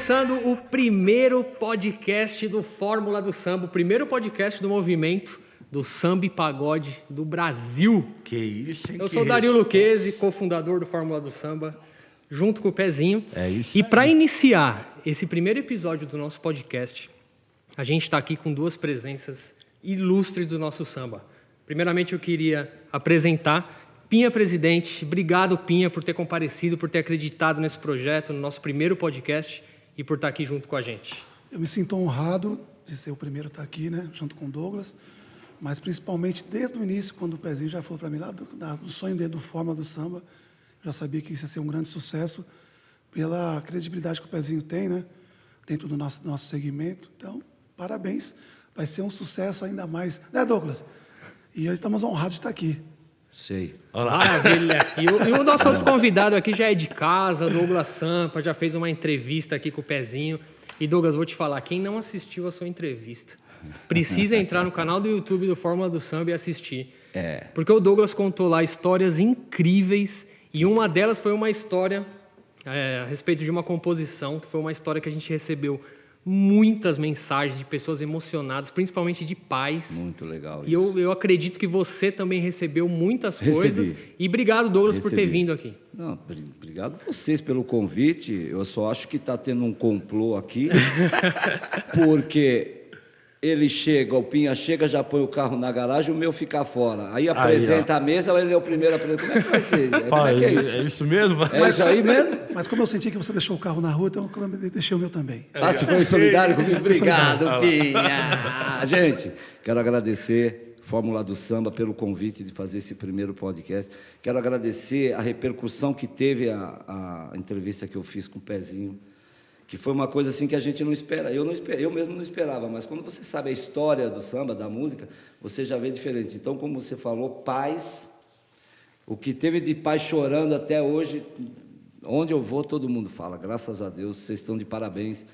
começando o primeiro podcast do Fórmula do Samba, o primeiro podcast do movimento do samba e pagode do Brasil. Que isso, hein? Eu sou o Dario Lucchesi, cofundador do Fórmula do Samba, junto com o Pezinho. É isso. E para iniciar esse primeiro episódio do nosso podcast, a gente está aqui com duas presenças ilustres do nosso samba. Primeiramente, eu queria apresentar Pinha Presidente. Obrigado, Pinha, por ter comparecido, por ter acreditado nesse projeto, no nosso primeiro podcast e por estar aqui junto com a gente. Eu me sinto honrado de ser o primeiro a estar aqui, né, junto com o Douglas, mas principalmente desde o início, quando o Pezinho já falou para mim lá do sonho dele do Fórmula do Samba, já sabia que isso ia ser um grande sucesso pela credibilidade que o Pezinho tem, né, dentro do nosso segmento. Então, parabéns, vai ser um sucesso ainda mais, né, Douglas? E hoje estamos honrados de estar aqui. Sei. Olá. Maravilha. E o nosso outro convidado aqui já é de casa, Douglas Sampa, já fez uma entrevista aqui com o Pezinho. E Douglas, vou te falar, quem não assistiu a sua entrevista, precisa entrar no canal do YouTube do Fórmula do Samba e assistir. Porque o Douglas contou lá histórias incríveis e uma delas foi uma história a respeito de uma composição, que foi uma história que a gente recebeu muitas mensagens de pessoas emocionadas, principalmente de pais. Muito legal isso. E eu acredito que você também recebeu muitas coisas. E obrigado, Douglas, por ter vindo aqui. Não, obrigado vocês pelo convite. Eu só acho que está tendo um complô aqui, porque ele chega, o Pinha chega, já põe o carro na garagem, o meu fica fora. Aí apresenta a mesa, ele é o primeiro a apresentar. Como é que vai ser? Como é que é isso? É isso mesmo? É isso aí mesmo? Mas como eu senti que você deixou o carro na rua, então eu deixei o meu também. Você foi solidário comigo? Obrigado, Pinha! Gente, quero agradecer Fórmula do Samba pelo convite de fazer esse primeiro podcast. Quero agradecer a repercussão que teve a entrevista que eu fiz com o Pezinho, que foi uma coisa assim que a gente não espera. Eu mesmo não esperava, mas quando você sabe a história do samba, da música, você já vê diferente. Então, como você falou, pais, o que teve de pai chorando até hoje, onde eu vou, todo mundo fala, graças a Deus, vocês estão de parabéns.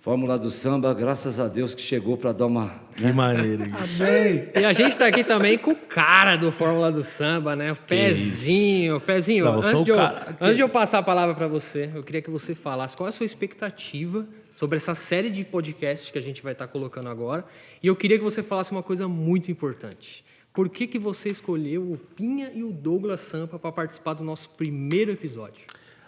Fórmula do Samba, graças a Deus que chegou para dar uma... Que maneiro isso. Amém! E a gente está aqui também com o cara do Fórmula do Samba, né? O Pezinho. Pezinho, Não, antes de eu passar a palavra para você, eu queria que você falasse qual é a sua expectativa sobre essa série de podcasts que a gente vai estar colocando agora. E eu queria que você falasse uma coisa muito importante. Por que você escolheu o Pinha e o Douglas Sampa para participar do nosso primeiro episódio?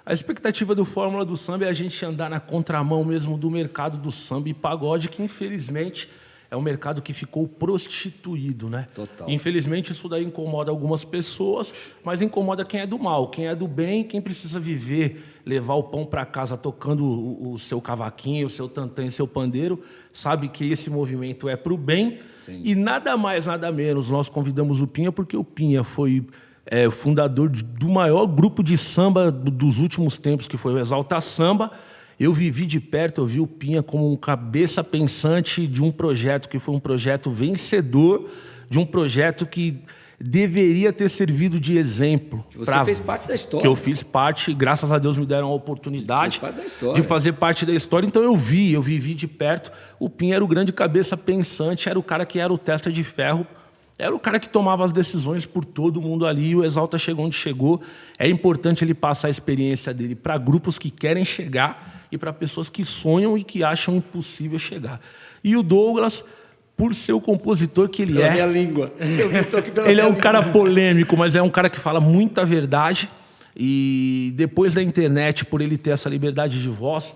A expectativa do Fórmula do Samba é a gente andar na contramão mesmo do mercado do samba e pagode, que infelizmente é um mercado que ficou prostituído, né? Total. Infelizmente isso daí incomoda algumas pessoas, mas incomoda quem é do mal, quem é do bem, quem precisa viver, levar o pão para casa tocando o seu cavaquinho, o seu tantã e seu pandeiro, sabe que esse movimento é para o bem. Sim. E nada mais, nada menos, nós convidamos o Pinha porque o Pinha foi... fundador do maior grupo de samba dos últimos tempos, que foi o Exalta Samba. Eu vivi de perto, eu vi o Pinha como um cabeça pensante de um projeto que foi um projeto vencedor, de um projeto que deveria ter servido de exemplo. Você fez parte da história. Que eu fiz parte, graças a Deus me deram a oportunidade de fazer parte da história. Então eu vivi de perto. O Pinha era o grande cabeça pensante, era o cara que era o testa de ferro, era o cara que tomava as decisões por todo mundo ali, e o Exalta chegou onde chegou. É importante ele passar a experiência dele para grupos que querem chegar e para pessoas que sonham e que acham impossível chegar. E o Douglas, por ser o compositor que ele pela minha língua. Ele é um cara polêmico, mas é um cara que fala muita verdade. E depois da internet, por ele ter essa liberdade de voz,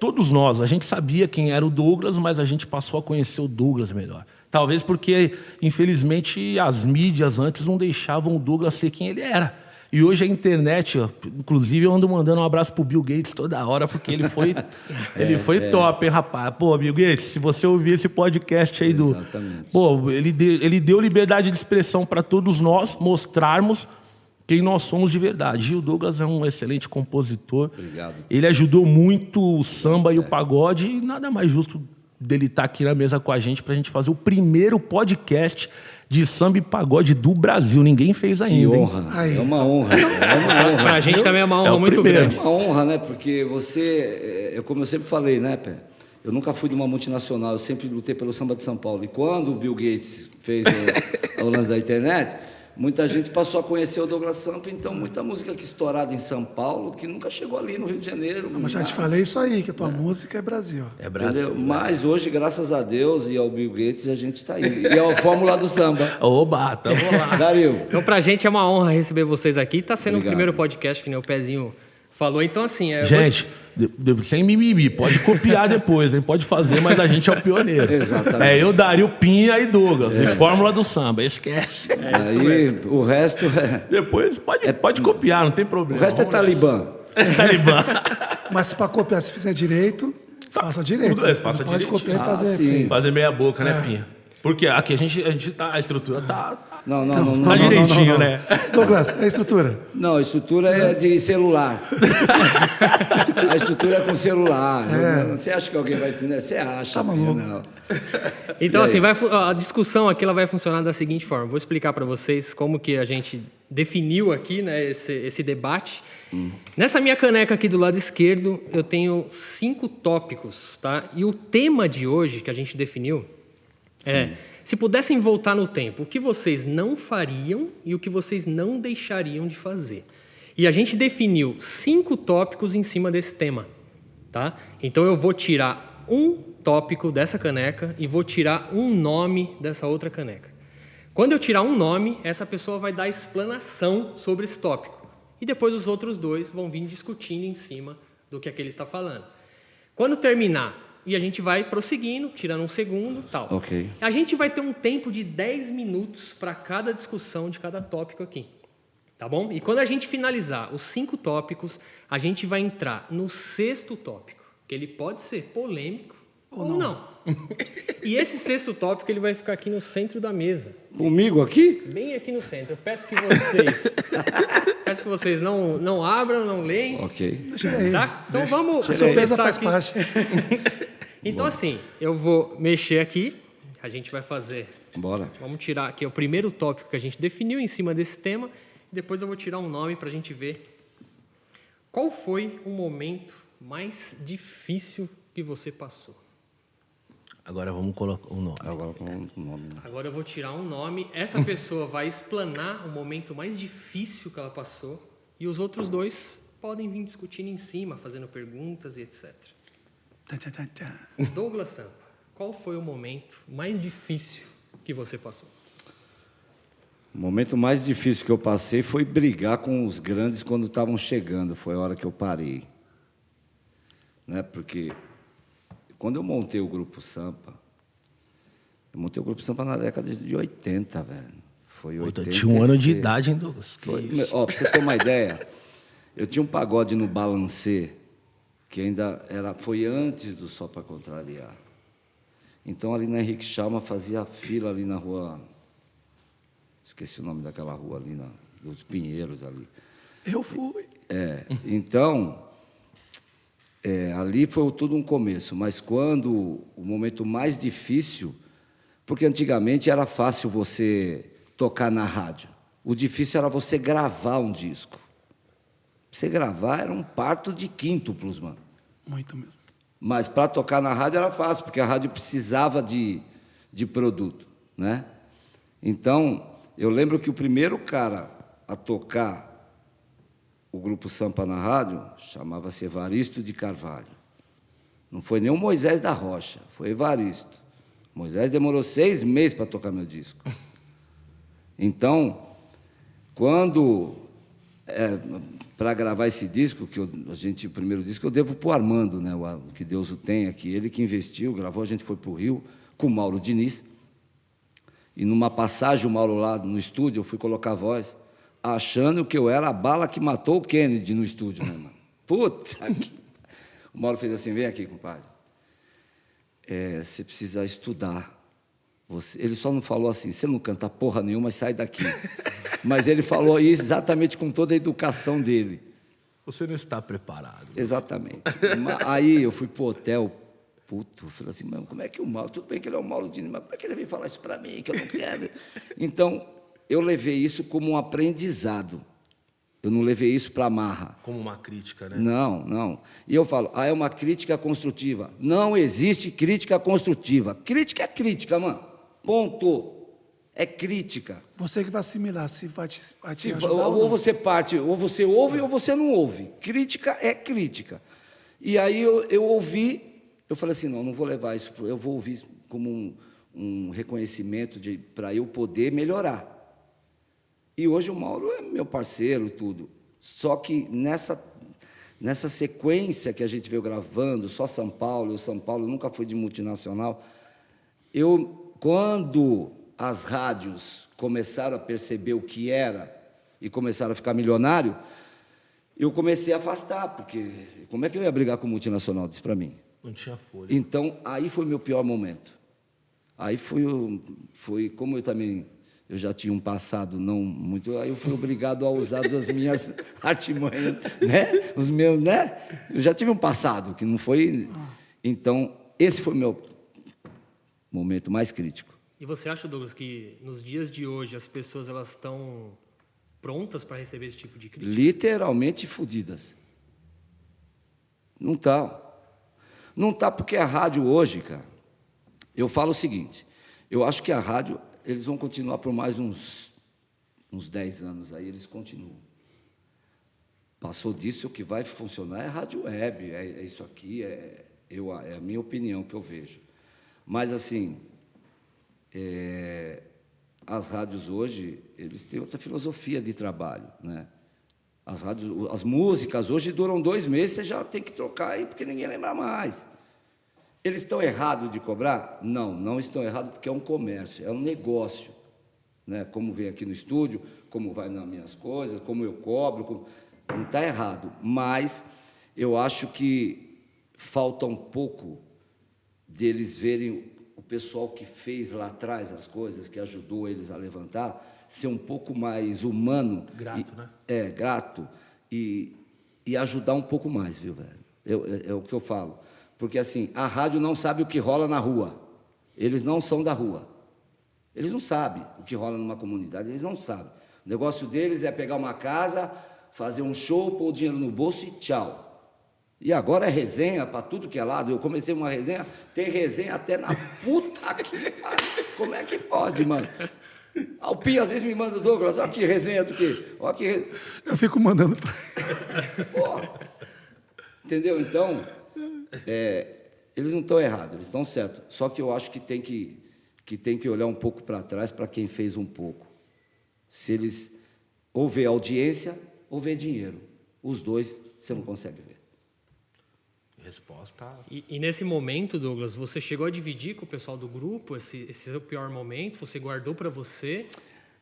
todos nós, a gente sabia quem era o Douglas, mas a gente passou a conhecer o Douglas melhor. Talvez porque, infelizmente, as mídias antes não deixavam o Douglas ser quem ele era. E hoje a internet, inclusive eu ando mandando um abraço pro Bill Gates toda hora, porque ele foi, top, hein, rapaz? Pô, Bill Gates, se você ouvir esse podcast aí Exatamente. Pô, ele deu liberdade de expressão para todos nós mostrarmos quem nós somos de verdade. E o Douglas é um excelente compositor. Obrigado. Ele ajudou muito o samba e o pagode, e nada mais justo dele estar aqui na mesa com a gente para a gente fazer o primeiro podcast de samba e pagode do Brasil. Ninguém fez ainda. Que honra. É uma honra. Pra gente também é uma honra muito grande. É uma honra, né? Porque você, como eu sempre falei, né, Pé? Eu nunca fui de uma multinacional, eu sempre lutei pelo samba de São Paulo. E quando o Bill Gates fez o lance da internet, muita gente passou a conhecer o Douglas Sampa, então muita música que estourada em São Paulo, que nunca chegou ali no Rio de Janeiro. Mas já te falei isso aí, que a tua música é Brasil. É Brasil. Entendeu? Mas hoje, graças a Deus e ao Bill Gates, a gente está aí. E a Fórmula do Samba. Oba, tamo lá. Dario. Então, pra gente é uma honra receber vocês aqui. Tá sendo Obrigado. o primeiro podcast que nem o Pezinho falou. Então, assim... Gente, sem mimimi, pode copiar depois, hein? Pode fazer, mas a gente é o pioneiro. Exatamente. É eu, Dario, Pinha e Douglas. E Fórmula do Samba, esquece. Aí o resto é. Depois pode copiar, não tem O problema. resto é Vamos nessa. Talibã. Talibã. Mas para copiar, se fizer direito, faça direito. tudo é, faça Não pode direitinho. copiar e Ah, fazer sim. feio. Fazer meia boca, né, Pinha? Porque aqui a gente tá, a estrutura tá Não. Tá direitinho, né? Douglas, é a estrutura. Não, a estrutura é de celular. A estrutura é com celular. Você acha que alguém vai entender? Você acha. Tá maluco. Não. Então, E aí? assim, a discussão aqui ela vai funcionar da seguinte forma. Vou explicar para vocês como que a gente definiu aqui, né, esse debate. Nessa minha caneca aqui do lado esquerdo, eu tenho 5 tópicos, tá? E o tema de hoje que a gente definiu é: se pudessem voltar no tempo, o que vocês não fariam e o que vocês não deixariam de fazer. E a gente definiu 5 tópicos em cima desse tema, tá? Então eu vou tirar um tópico dessa caneca e vou tirar um nome dessa outra caneca. Quando eu tirar um nome, essa pessoa vai dar explanação sobre esse tópico. E depois os outros 2 vão vir discutindo em cima do que aquele está falando. Quando terminar, e a gente vai prosseguindo, tirando um segundo, tal. Ok. A gente vai ter um tempo de 10 minutos para cada discussão de cada tópico aqui. Tá bom? E quando a gente finalizar os 5 tópicos, a gente vai entrar no 6º tópico, que ele pode ser polêmico ou não. E esse 6º tópico ele vai ficar aqui no centro da mesa. Comigo aqui? Bem aqui no centro. Eu peço que vocês não abram, não leem. Ok. Deixa ele aí. Tá? Então vamos A surpresa começar faz aqui. parte. Então assim, eu vou mexer aqui. A gente vai fazer... Bora. Vamos tirar aqui o primeiro tópico que a gente definiu em cima desse tema. Depois eu vou tirar um nome para a gente ver qual foi o momento mais difícil que você passou. Agora vamos colocar o nome. Agora com o nome. Né? Agora eu vou tirar um nome. Essa pessoa vai explanar o momento mais difícil que ela passou e os outros 2 podem vir discutindo em cima, fazendo perguntas e etc. Douglas Sampa, qual foi o momento mais difícil que você passou? O momento mais difícil que eu passei foi brigar com os grandes quando estavam chegando. Foi a hora que eu parei. Né? Porque quando eu montei o Grupo Sampa, eu montei o Grupo Sampa na década de 80, velho. Foi 80. Tinha 1 ano de idade, hein, Douglas? Que isso? Ó, pra você ter uma ideia, eu tinha um pagode no Balancê, que ainda foi antes do Só Pra Contrariar. Então, ali na Henrique Chalma, fazia fila ali na rua... Esqueci o nome daquela rua ali, dos Pinheiros ali. Eu fui. Então, ali foi tudo um começo, mas quando o momento mais difícil, porque antigamente era fácil você tocar na rádio, o difícil era você gravar um disco. Você gravar era um parto de quíntuplos, mano. Muito mesmo. Mas para tocar na rádio era fácil, porque a rádio precisava de produto, né? Então, eu lembro que o primeiro cara a tocar o Grupo Sampa na rádio chamava-se Evaristo de Carvalho. Não foi nem o Moisés da Rocha, foi Evaristo. Moisés demorou 6 meses para tocar meu disco. Então, quando... para gravar esse disco, o primeiro disco, eu devo para o Armando, né? Que Deus o tenha, que ele que investiu, gravou, a gente foi para o Rio com o Mauro Diniz. E numa passagem, o Mauro lá no estúdio, eu fui colocar a voz, achando que eu era a bala que matou o Kennedy no estúdio, né, mano? Puta que... O Mauro fez assim, vem aqui, compadre. Você precisa estudar. Ele só não falou assim, você não canta porra nenhuma, sai daqui. Mas ele falou isso exatamente com toda a educação dele. Você não está preparado. Exatamente. Aí eu fui pro hotel, puto, eu falei assim, mano, como é que o Mauro, tudo bem que ele é o Mauro Diniz, mas como é que ele veio falar isso para mim, que eu não quero? Então, eu levei isso como um aprendizado. Eu não levei isso para marra. Como uma crítica, né? Não. E eu falo, é uma crítica construtiva. Não existe crítica construtiva. Crítica é crítica, mano. Ponto. É crítica. Você que vai assimilar, se vai te Se, ajudar ou ou não. você parte, ou você ouve ou você não ouve. Crítica é crítica. E aí eu ouvi, eu falei assim, não vou levar isso, eu vou ouvir isso como um reconhecimento para eu poder melhorar. E hoje o Mauro é meu parceiro, tudo. Só que nessa sequência que a gente veio gravando, só São Paulo, nunca fui de multinacional, quando as rádios começaram a perceber o que era e começaram a ficar milionário, eu comecei a afastar, porque como é que eu ia brigar com multinacional, disse para mim. Não tinha folha. Então, aí foi meu pior momento. Aí foi como eu já tinha um passado não muito, aí eu fui obrigado a usar das minhas artimanhas, né? Os meus, né? Eu já tive um passado que não foi. Então, esse foi o meu momento mais crítico. E você acha, Douglas, que nos dias de hoje as pessoas elas estão prontas para receber esse tipo de crítica? Literalmente fodidas. Não tá. Não tá porque a rádio hoje, cara, eu falo o seguinte, eu acho que a rádio, eles vão continuar por mais uns 10 anos aí, eles continuam. Passou disso, o que vai funcionar é a rádio web, é isso aqui, é a minha opinião que eu vejo. Mas, assim, as rádios hoje, eles têm outra filosofia de trabalho, né? As músicas hoje duram 2 meses, você já tem que trocar aí, porque ninguém lembra mais. Eles estão errados de cobrar? Não estão errados, porque é um comércio, é um negócio, né? Como vem aqui no estúdio, como vai nas minhas coisas, como eu cobro, não está errado. Mas eu acho que falta um pouco deles verem o pessoal que fez lá atrás as coisas, que ajudou eles a levantar, ser um pouco mais humano. Grato, né? Grato. E ajudar um pouco mais, viu, velho? É o que eu falo. Porque, assim, a rádio não sabe o que rola na rua. Eles não são da rua. Eles não sabem o que rola numa comunidade, eles não sabem. O negócio deles é pegar uma casa, fazer um show, pôr o dinheiro no bolso e tchau. E agora é resenha para tudo que é lado. Eu comecei uma resenha, tem resenha até na puta que pariu. Como é que pode, mano? O Pia às vezes me manda, Douglas, olha que resenha do quê? Olha que... Eu fico mandando para Pô. Entendeu? Então, eles não estão errados, eles estão certos. Só que eu acho que tem que olhar um pouco para trás para quem fez um pouco. Se eles ou vê audiência ou vê dinheiro. Os dois você não consegue ver. Resposta. E nesse momento, Douglas, você chegou a dividir com o pessoal do grupo esse seu pior momento? Você guardou para você?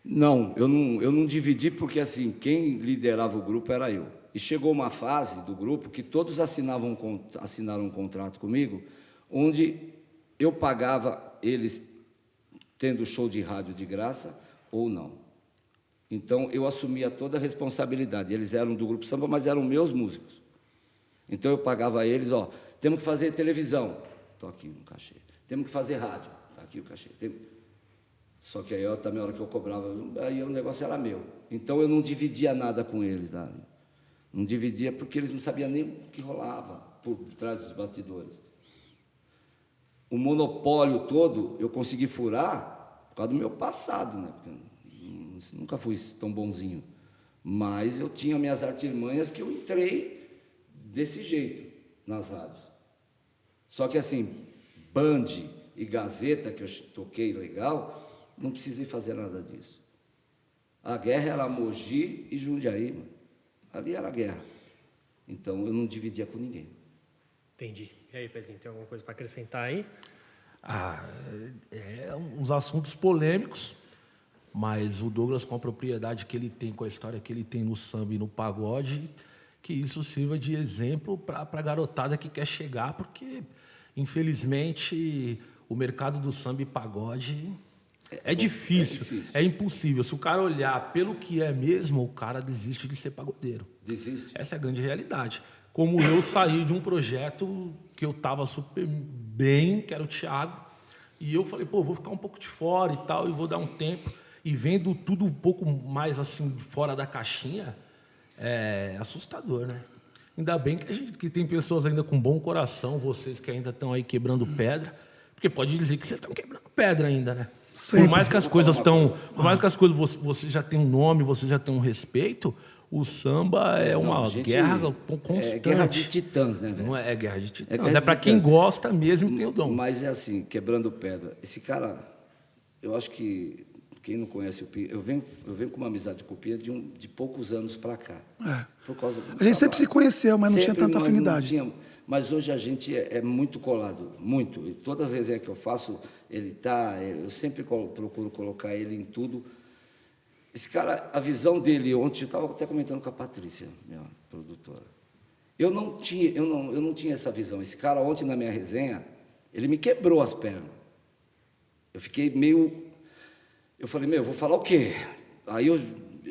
Não, eu não dividi porque, assim, quem liderava o grupo era eu. E chegou uma fase do grupo que todos assinaram um contrato comigo, onde eu pagava eles tendo show de rádio de graça ou não. Então, eu assumia toda a responsabilidade. Eles eram do Grupo Samba, mas eram meus músicos. Então, eu pagava a eles, temos que fazer televisão. Estou aqui no cachê. Temos que fazer rádio. Está aqui o cachê. Só que aí, também, a hora que eu cobrava, aí o negócio era meu. Então, eu não dividia nada com eles, tá? Não dividia porque eles não sabiam nem o que rolava por trás dos bastidores. O monopólio todo eu consegui furar por causa do meu passado, né? Porque eu nunca fui tão bonzinho. Mas eu tinha minhas artimanhas que eu entrei desse jeito nas rádios. Só que assim, Band e Gazeta, que eu toquei legal, não precisei fazer nada disso. A guerra era Mogi e Jundiaí, mano. Ali era guerra. Então, eu não dividia com ninguém. Entendi. E aí, Pezinho, tem alguma coisa para acrescentar aí? Uns assuntos polêmicos, mas o Douglas, com a propriedade que ele tem, com a história que ele tem no samba e no pagode, que isso sirva de exemplo para a garotada que quer chegar, porque, infelizmente, o mercado do samba e pagode... É difícil, é impossível. Se o cara olhar pelo que é mesmo, o cara desiste de ser pagodeiro. Desiste. Essa é a grande realidade. Como eu saí de um projeto que eu estava super bem, que era o Thiago, e eu falei, vou ficar um pouco de fora e tal, e vou dar um tempo. E vendo tudo um pouco mais assim, fora da caixinha, é assustador, né? Ainda bem que tem pessoas ainda com bom coração, vocês que ainda estão aí quebrando pedra, porque pode dizer que vocês estão quebrando pedra ainda, né? Sempre. Por mais que as coisas estão... Por mais que as coisas... Você já tem um nome, você já tem um respeito, o samba é uma guerra constante. É guerra de titãs, né, velho? Não é guerra de titãs. guerra É de pra quem titãs. gosta mesmo e tem o dom. Mas é assim, quebrando pedra. Esse cara, eu acho que quem não conhece o Pinha, eu venho com uma amizade com o Pinha de poucos anos para cá. Por causa do A gente sempre trabalho. se conheceu, mas não tinha tanta nós afinidade. não tinha, mas hoje a gente é muito colado, muito. E todas as resenhas que eu faço, ele tá. Eu sempre procuro colocar ele em tudo. Esse cara, a visão dele ontem, eu estava até comentando com a Patrícia, minha produtora. Eu não tinha essa visão. Esse cara ontem na minha resenha, ele me quebrou as pernas. Eu fiquei meio... Eu falei, eu vou falar o quê? Aí eu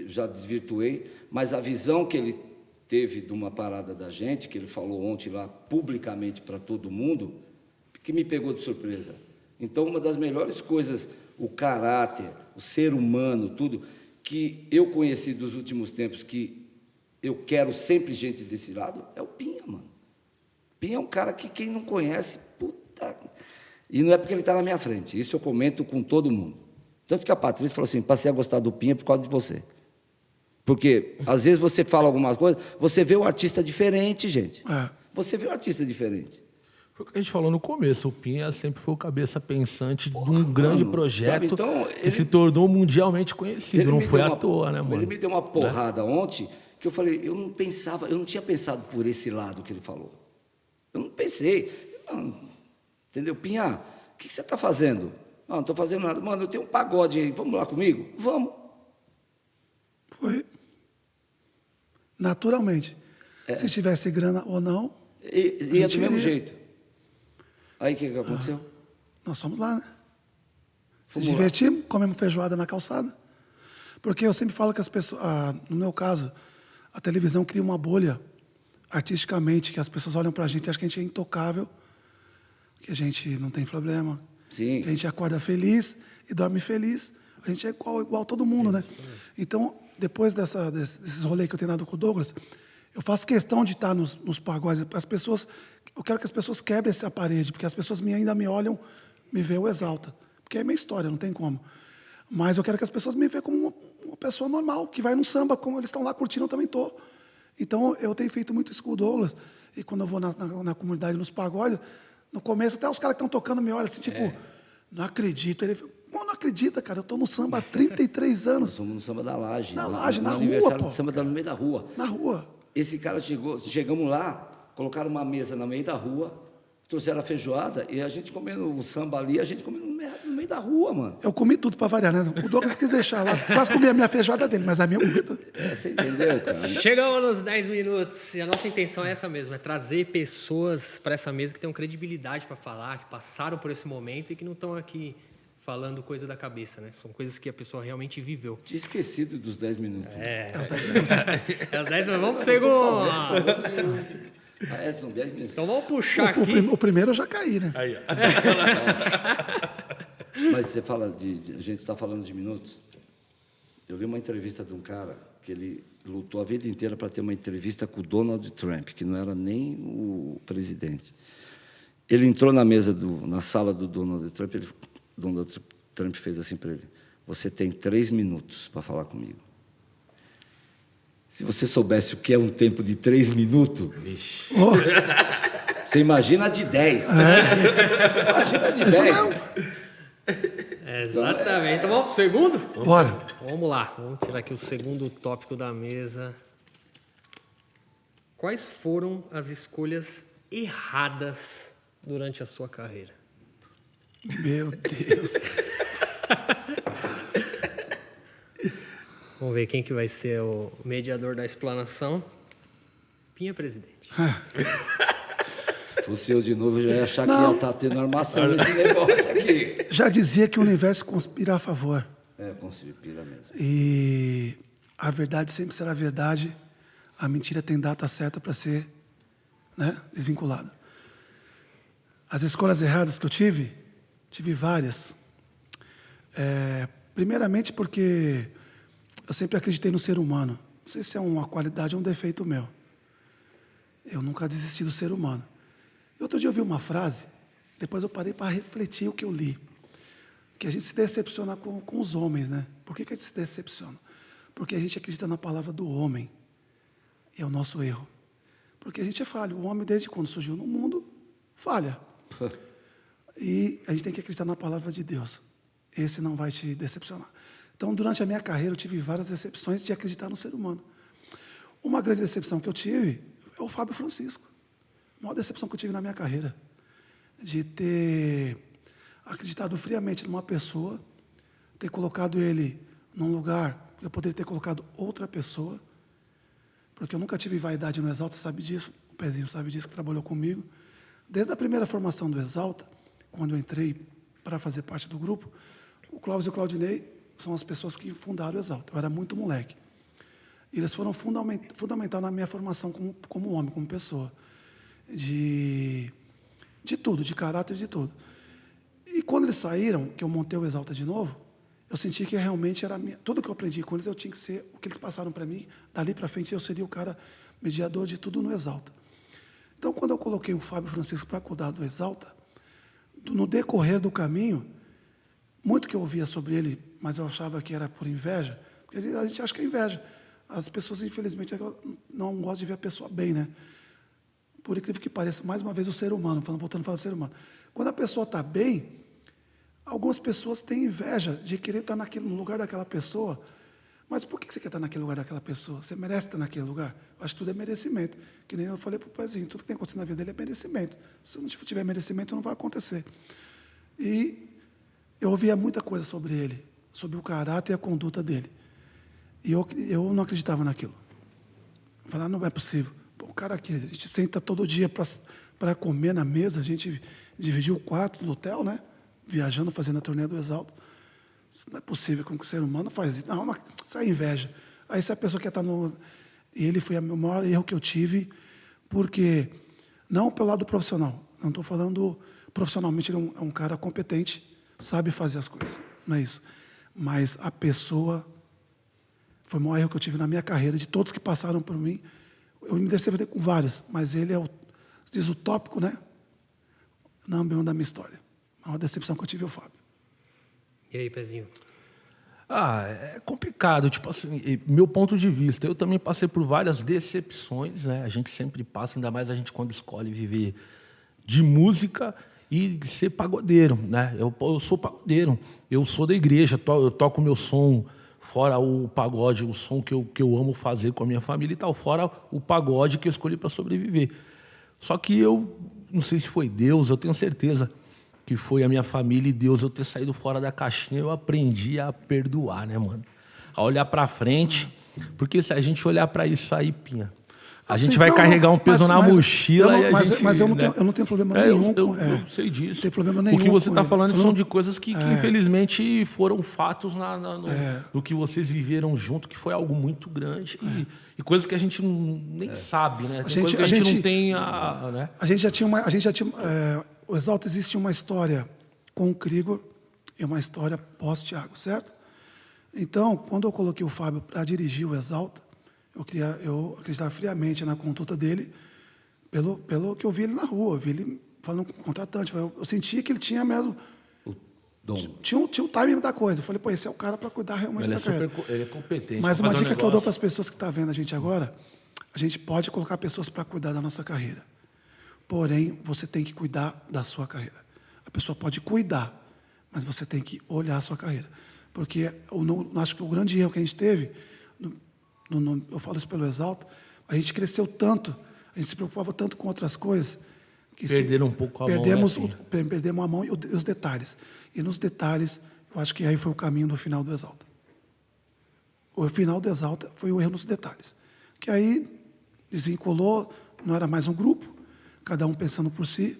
já desvirtuei, mas a visão que ele teve de uma parada da gente, que ele falou ontem lá publicamente para todo mundo, que me pegou de surpresa. Então, uma das melhores coisas, o caráter, o ser humano, tudo, que eu conheci dos últimos tempos, que eu quero sempre gente desse lado, é o Pinha, mano. Pinha é um cara que quem não conhece, puta... E não é porque ele está na minha frente, isso eu comento com todo mundo. Tanto que a Patrícia falou assim, passei a gostar do Pinha por causa de você. Porque, às vezes, você fala algumas coisas, você vê o artista diferente, gente. Você vê o artista diferente. Foi o que a gente falou no começo, o Pinha sempre foi o cabeça pensante de um grande projeto então, que se tornou mundialmente conhecido, não foi à toa, né, mano? Ele me deu uma porrada ontem, que eu falei, eu não tinha pensado por esse lado que ele falou. Eu não pensei. Entendeu? Pinha, o que você está fazendo? Não estou fazendo nada. Mano, eu tenho um pagode aí, vamos lá comigo? Vamos. Foi naturalmente. Se tivesse grana ou não... Ia do mesmo jeito. Aí o que aconteceu? Nós fomos lá, né? Se divertimos, comemos feijoada na calçada. Porque eu sempre falo que as pessoas... no meu caso, a televisão cria uma bolha artisticamente, que as pessoas olham pra gente e acham que a gente é intocável, que a gente não tem problema, Sim. que a gente acorda feliz e dorme feliz. A gente é igual todo mundo, né? Então, depois desses rolês que eu tenho dado com o Douglas, eu faço questão de estar nos pagodes. Eu quero que as pessoas quebrem essa parede, porque as pessoas ainda me olham, me veem o exalta. Porque é minha história, não tem como. Mas eu quero que as pessoas me vejam como uma pessoa normal, que vai no samba, como eles estão lá curtindo, eu também estou. Então, eu tenho feito muito isso com o Douglas. E quando eu vou na comunidade, nos pagodes, no começo, até os caras que estão tocando me olham assim, tipo, não acredito. Ele fala, não acredita, cara, eu estou no samba há 33 anos. Nós somos no samba da Laje. Na Laje, na rua, aniversário pô. do samba tá no meio da rua. Na rua. Esse cara chegamos lá, colocaram uma mesa no meio da rua, trouxeram a feijoada e a gente comendo o samba ali, a gente comendo no meio da rua, mano. Eu comi tudo para variar, né? O Douglas quis deixar lá. Quase comi a minha feijoada dele, mas a minha eu comi tudo. Você entendeu, cara? Chegamos nos 10 minutos e a nossa intenção é essa mesmo, é trazer pessoas para essa mesa que tenham credibilidade para falar, que passaram por esse momento e que não estão aqui falando coisa da cabeça, né? São coisas que a pessoa realmente viveu. Tinha esquecido dos 10 minutos. É os 10 minutos. É os 10 minutos, vamos pro segundo. São 10 minutos. Então vamos puxar aqui. O primeiro eu já caí, né? Aí, ó. Mas você fala a gente está falando de minutos. Eu li uma entrevista de um cara que ele lutou a vida inteira para ter uma entrevista com o Donald Trump, que não era nem o presidente. Ele entrou na sala do Donald Trump, Donald Trump fez assim para ele: você tem 3 minutos para falar comigo. Se você soubesse o que é um tempo de 3 minutos, você imagina de 10. Imagina de 10. Exatamente. Então vamos pro segundo? Bora. Vamos lá. Vamos tirar aqui o segundo tópico da mesa. Quais foram as escolhas erradas durante a sua carreira? Meu Deus. Vamos ver quem que vai ser o mediador da explanação. Pinha, presidente. Se fosse eu de novo, eu já ia achar que ia estar tendo armação nesse negócio aqui. Já dizia que o universo conspira a favor. Conspira mesmo. E a verdade sempre será verdade. A mentira tem data certa para ser, né, desvinculada. As escolhas erradas que eu tive várias. Primeiramente porque eu sempre acreditei no ser humano. Não sei se é uma qualidade ou um defeito meu. Eu nunca desisti do ser humano. E outro dia eu vi uma frase, depois eu parei para refletir o que eu li. que a gente se decepciona com os homens, né? Por que a gente se decepciona? Porque a gente acredita na palavra do homem. E é o nosso erro. Porque a gente é falho. O homem, desde quando surgiu no mundo, falha. E a gente tem que acreditar na palavra de Deus. Esse não vai te decepcionar. Então, durante a minha carreira, eu tive várias decepções de acreditar no ser humano. Uma grande decepção que eu tive é o Fábio Francisco. A maior decepção que eu tive na minha carreira. De ter acreditado friamente numa pessoa, ter colocado ele num lugar, eu poderia ter colocado outra pessoa, porque eu nunca tive vaidade no Exalta, sabe disso, o Pezinho sabe disso, que trabalhou comigo. Desde a primeira formação do Exalta, quando eu entrei para fazer parte do grupo, o Clóvis e o Claudinei são as pessoas que fundaram o Exalta. Eu era muito moleque. E eles foram fundamental na minha formação como homem, como pessoa. De tudo, de caráter, de tudo. E quando eles saíram, que eu montei o Exalta de novo, eu senti que realmente era tudo que eu aprendi com eles, eu tinha que ser o que eles passaram para mim. Dali para frente, eu seria o cara mediador de tudo no Exalta. Então, quando eu coloquei o Fábio Francisco para cuidar do Exalta, no decorrer do caminho, muito que eu ouvia sobre ele, mas eu achava que era por inveja, porque a gente acha que é inveja. As pessoas, infelizmente, não gostam de ver a pessoa bem, né? Por incrível que pareça, mais uma vez o ser humano, voltando a falar do ser humano. Quando a pessoa está bem, algumas pessoas têm inveja de querer estar no lugar daquela pessoa. Mas por que você quer estar naquele lugar daquela pessoa? Você merece estar naquele lugar? Eu acho que tudo é merecimento. Que nem eu falei para o Pezinho, tudo que tem acontecido na vida dele é merecimento. Se não tiver merecimento, não vai acontecer. E eu ouvia muita coisa sobre ele, sobre o caráter e a conduta dele. E eu não acreditava naquilo. Eu falava, não é possível. Pô, o cara aqui, a gente senta todo dia para comer na mesa, a gente dividiu o quarto do hotel, né? Viajando, fazendo a turnê do Exalta. Isso não é possível como que o ser humano faz isso. Não, mas isso é inveja. Aí se a pessoa quer estar no... E ele foi o maior erro que eu tive, porque, não pelo lado profissional, não estou falando profissionalmente, ele é um cara competente, sabe fazer as coisas, não é isso. Mas a pessoa... Foi o maior erro que eu tive na minha carreira, de todos que passaram por mim. Eu me decepcionei com vários, mas ele é diz o tópico, né? Número 1 da minha história. A maior decepção que eu tive é o Fábio. E aí, Pezinho? É complicado, tipo assim, meu ponto de vista, eu também passei por várias decepções, né? A gente sempre passa, ainda mais a gente quando escolhe viver de música e ser pagodeiro, né? Eu sou pagodeiro, eu sou da igreja, eu toco meu som, fora o pagode, o som que eu amo fazer com a minha família e tal, fora o pagode que eu escolhi para sobreviver. Só que eu não sei se foi Deus, eu tenho certeza que foi a minha família e Deus eu ter saído fora da caixinha, eu aprendi a perdoar, né, mano? A olhar para frente, porque se a gente olhar para isso aí, Pinha, a gente vai carregar um peso na mochila e a gente... Mas eu não tenho problema nenhum com... Eu sei disso. Não tem problema nenhum. O que você está falando são de coisas que infelizmente foram fatos no que vocês viveram junto, que foi algo muito grande e coisas que a gente nem sabe, né? Tem coisas que a gente não tem... né? A gente já tinha o Exalta existe uma história com o Krigor e uma história pós-Thiago, certo? Então, quando eu coloquei o Fábio para dirigir o Exalta, eu acreditava friamente na conduta dele, pelo que eu vi ele na rua, eu vi ele falando com o contratante, eu sentia que ele tinha mesmo... O dom. Tinha o timing da coisa. Eu falei, pô, esse é o cara para cuidar realmente da carreira. Ele é competente. Mas uma dica que eu dou para as pessoas que estão vendo a gente agora, a gente pode colocar pessoas para cuidar da nossa carreira. Porém, você tem que cuidar da sua carreira. A pessoa pode cuidar, mas você tem que olhar a sua carreira. Porque eu acho que o grande erro que a gente teve... eu falo isso pelo Exalta, a gente cresceu tanto, a gente se preocupava tanto com outras coisas, que perderam um pouco a mão, né, perdemos a mão e os detalhes. E nos detalhes, eu acho que aí foi o caminho do final do Exalta. O final do Exalta foi o erro nos detalhes. Que aí desvinculou, não era mais um grupo, cada um pensando por si,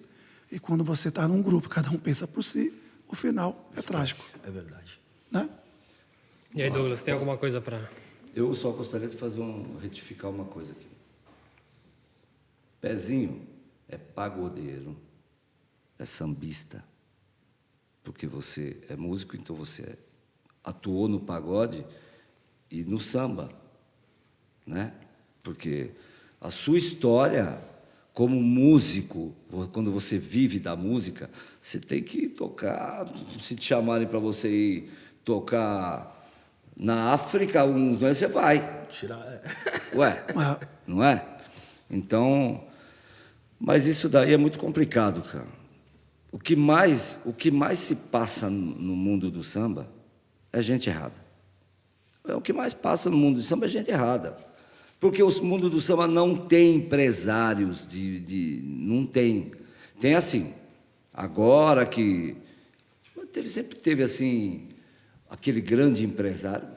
e quando você está num grupo, cada um pensa por si, o final é trágico. É verdade. Né? E aí, Douglas, tem alguma coisa para... Eu só gostaria de retificar uma coisa aqui. Pezinho é pagodeiro, é sambista, porque você é músico, então você atuou no pagode e no samba, né? Porque a sua história como músico, quando você vive da música, você tem que tocar. Se te chamarem para você ir tocar na África, você vai. Ué, não é? Então, mas isso daí é muito complicado, cara. O que mais se passa no mundo do samba é gente errada. O que mais passa no mundo do samba é gente errada. Porque o mundo do samba não tem empresários, não tem. Tem assim, agora que... sempre teve assim, aquele grande empresário,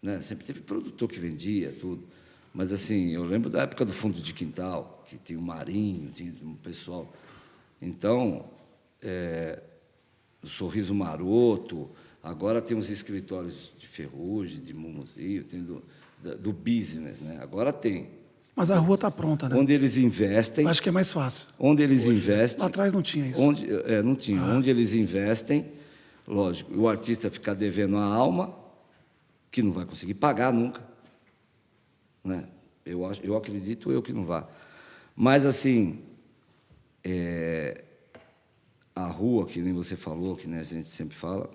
né? Sempre teve produtor que vendia tudo. Mas assim, eu lembro da época do Fundo de Quintal, que tinha o Marinho, tinha um pessoal. Então, o Sorriso Maroto, agora tem os escritórios de Ferrugem, de Mumuzinho, tem do business, né? Agora tem. Mas a rua está pronta, né? Onde eles investem. Acho que é mais fácil. Onde eles investem. Lá atrás não tinha isso. Não tinha. Onde eles investem, lógico, o artista ficar devendo a alma, que não vai conseguir pagar nunca. Né? Eu acredito que não vá. Mas, assim, a rua, que nem você falou, que nem a gente sempre fala,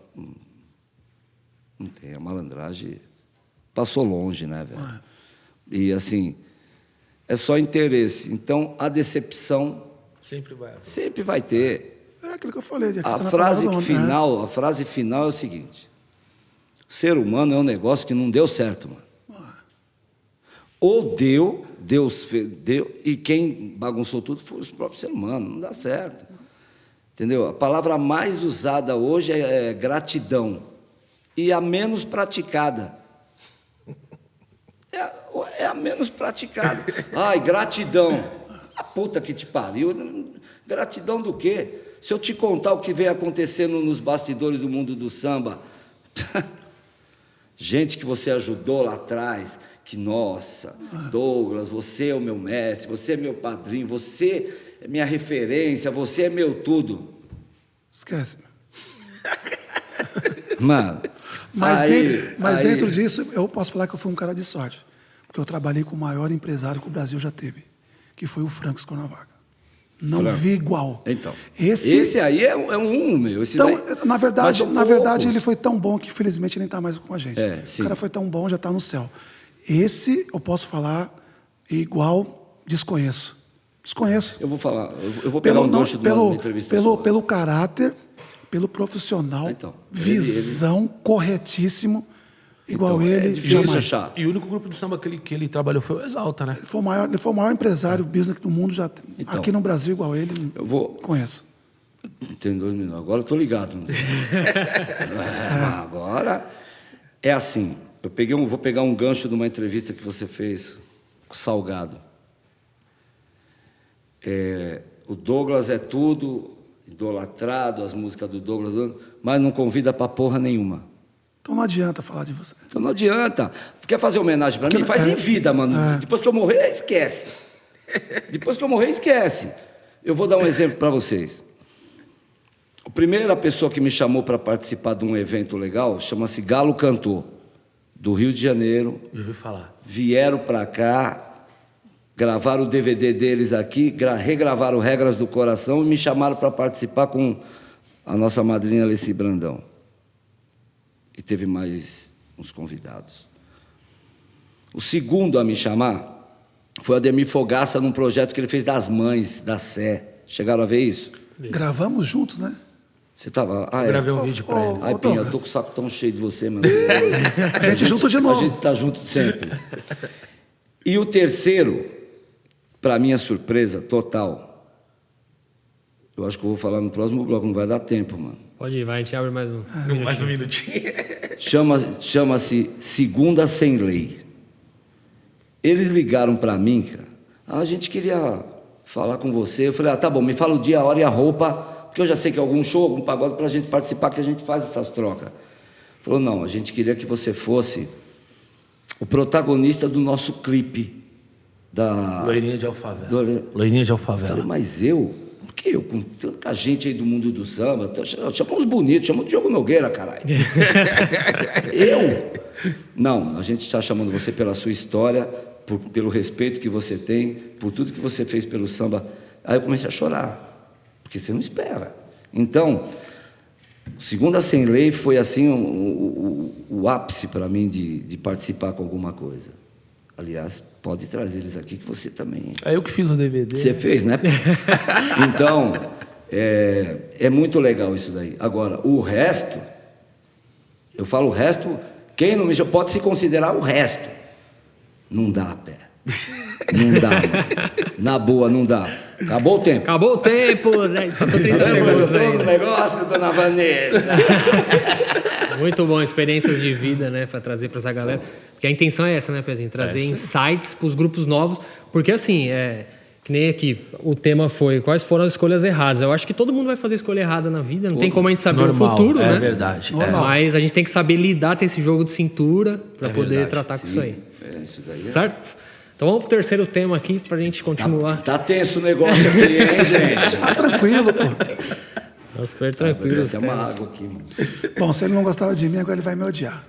não tem. A malandragem passou longe, né, velho? E, assim, é só interesse. Então, a decepção sempre vai ter. É aquilo que eu falei. A frase final é o seguinte: o ser humano é um negócio que não deu certo, mano. Ou Deus deu, e quem bagunçou tudo foi os próprios seres humanos, não dá certo. Entendeu? A palavra mais usada hoje é gratidão, e a menos praticada. É a menos praticada. Ai, gratidão. A puta que te pariu. Gratidão do quê? Se eu te contar o que vem acontecendo nos bastidores do mundo do samba, gente que você ajudou lá atrás, que, nossa, Douglas, você é o meu mestre, você é meu padrinho, você é minha referência, você é meu tudo. Esquece. Mano. Mas dentro disso, eu posso falar que eu fui um cara de sorte. Porque eu trabalhei com o maior empresário que o Brasil já teve, que foi o Franco Escornavaga. Não vi igual. Então, esse aí é um, meu. Então, na verdade, ele foi tão bom que, infelizmente, ele nem está mais com a gente. O cara foi tão bom, já está no céu. Esse, eu posso falar, igual, desconheço. Desconheço. Eu vou falar, eu vou pegar um gancho de uma entrevista sua. Pelo caráter, pelo profissional, visão, corretíssimo, igual ele, jamais. Achar. E o único grupo de samba que ele trabalhou foi o Exalta, né? Ele foi o maior empresário business do mundo, aqui no Brasil, igual ele, conheço. Tem 2 minutos, agora eu estou ligado. Agora, é assim, vou pegar um gancho de uma entrevista que você fez com o Salgado. O Douglas é tudo, idolatrado, as músicas do Douglas, mas não convida pra porra nenhuma. Então não adianta falar de você. Então não adianta. Quer fazer homenagem pra mim? Faz em vida, mano. Depois que eu morrer, esquece. Depois que eu morrer, esquece. Eu vou dar um exemplo pra vocês. A primeira pessoa que me chamou para participar de um evento legal chama-se Galo Cantor, do Rio de Janeiro. Eu ouvi falar. Vieram pra cá, gravaram o DVD deles aqui, regravaram Regras do Coração e me chamaram para participar com a nossa madrinha Alessi Brandão. E teve mais uns convidados. O segundo a me chamar foi o Ademir Fogaça, num projeto que ele fez das mães, da Sé. Chegaram a ver isso? Gravamos juntos, né? Você estava... Eu gravei um vídeo para ele. Ai, Pinha, eu tô com o saco tão cheio de você, mano. A gente junto de novo. A gente tá junto sempre. E o terceiro, para minha surpresa total, eu acho que eu vou falar no próximo bloco, não vai dar tempo, mano. Pode ir, vai, a gente abre mais um minutinho. Mais um minutinho. Chama-se Segunda Sem Lei. Eles ligaram para mim, cara. A gente queria falar com você. Eu falei, tá bom, me fala o dia, a hora e a roupa, porque eu já sei que é algum show, algum pagode para a gente participar, que a gente faz essas trocas. Falou, não, a gente queria que você fosse o protagonista do nosso clipe. Loirinha de Alfavela. Loirinha de Alfavela. Falei, mas eu? Por que eu? Com tanta gente aí do mundo do samba, chama uns bonitos, chama o Diogo Nogueira, caralho. Eu? Não, a gente está chamando você pela sua história, pelo respeito que você tem, por tudo que você fez pelo samba. Aí eu comecei a chorar, porque você não espera. Então, Segunda Sem Lei foi assim o ápice para mim de participar com alguma coisa. Aliás, pode trazer eles aqui que você também... É eu que fiz o DVD. Você fez, né? Então, é muito legal isso daí. Agora, o resto, eu falo o resto, quem não me chama pode se considerar o resto. Não dá, pé. Não dá, mano. Na boa, não dá. Acabou o tempo. Acabou o tempo, né? Passou 30 segundos Eu tô aí. no negócio, dona Vanessa. Muito bom, experiências de vida, né, para trazer para essa galera. Porque a intenção é essa, né, Pezinho? Trazer insights para os grupos novos. Porque assim, que nem aqui, o tema foi quais foram as escolhas erradas. Eu acho que todo mundo vai fazer escolha errada na vida, não tem como a gente saber Normal, o futuro, né? É verdade. Mas a gente tem que saber lidar, ter esse jogo de cintura para poder verdade, tratar com isso aí. Isso daí Certo? Então vamos pro terceiro tema aqui pra gente continuar. Tá tenso o negócio aqui, hein, gente? Tá tranquilo, pô. Tá super tranquilo. Até uma água aqui, mano. Bom, se ele não gostava de mim, agora ele vai me odiar.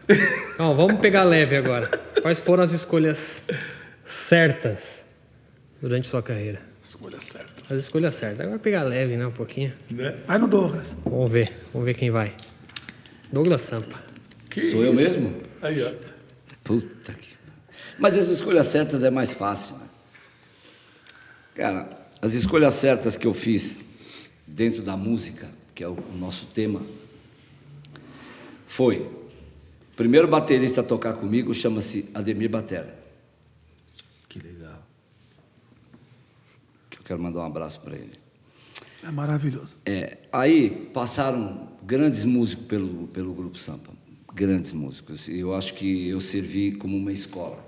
Então, vamos pegar leve agora. Quais foram as escolhas certas durante sua carreira? Escolha certa. As escolhas certas. Agora pegar leve, né, um pouquinho. Vai no Douglas. Vamos ver quem vai. Douglas Sampa. Sou eu mesmo? Aí, ó. Puta que... Mas as escolhas certas é mais fácil, né? Cara, as escolhas certas que eu fiz dentro da música, que é o nosso tema, foi... O primeiro baterista a tocar comigo chama-se Ademir Batera. Que legal. Que eu quero mandar um abraço para ele. É maravilhoso. Aí passaram grandes músicos pelo Grupo Sampa. Grandes músicos. E eu acho que eu servi como uma escola.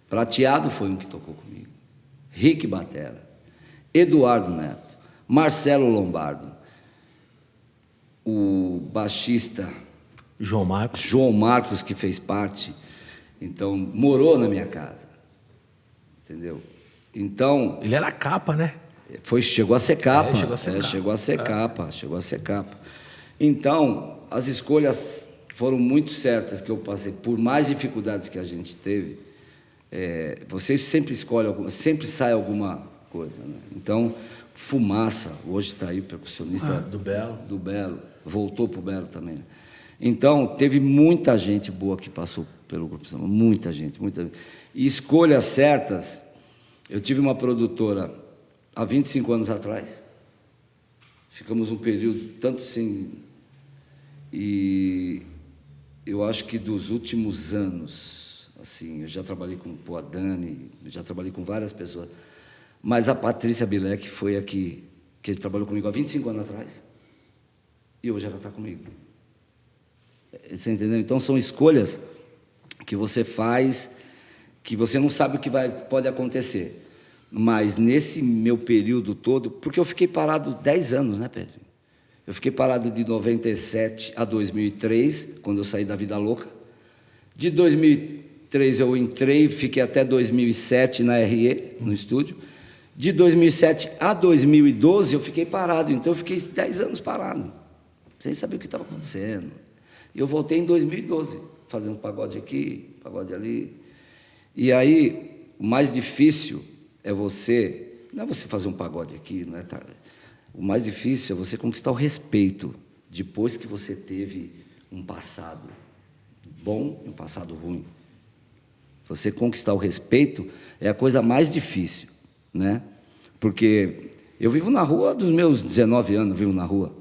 Prateado foi um que tocou comigo. Rick Batera. Eduardo Neto. Marcelo Lombardo. O baixista João Marcos. João Marcos, que fez parte. Então, morou na minha casa. Entendeu? Então... Ele era capa, né? Chegou a ser capa. Chegou a ser capa. Chegou a ser capa. Então, as escolhas foram muito certas que eu passei. Por mais dificuldades que a gente teve, você sempre escolhe sempre sai alguma coisa, né? Então, Fumaça, hoje está aí, percussionista do Belo, voltou para o Belo também. Então, teve muita gente boa que passou pelo Grupo Samba, muita gente. E escolhas certas, eu tive uma produtora há 25 anos atrás, ficamos um período tanto sem... E eu acho que dos últimos anos, assim, eu já trabalhei com a Dani, já trabalhei com várias pessoas, mas a Patrícia Bilek foi a que trabalhou comigo há 25 anos atrás, e hoje ela está comigo. Você entendeu? Então, são escolhas que você faz, que você não sabe o que pode acontecer. Mas nesse meu período todo, porque eu fiquei parado 10 anos, né, Pedro? Eu fiquei parado de 97 a 2003, quando eu saí da Vida Louca. De 2003 eu entrei, fiquei até 2007 na RE, no estúdio. De 2007 a 2012 eu fiquei parado, então eu fiquei 10 anos parado, sem saber o que estava acontecendo. E eu voltei em 2012, fazendo pagode aqui, pagode ali. E aí, o mais difícil é não é você fazer um pagode aqui, não é? O mais difícil é você conquistar o respeito depois que você teve um passado bom e um passado ruim. Você conquistar o respeito é a coisa mais difícil, né? Porque eu vivo na rua dos meus 19 anos, vivo na rua.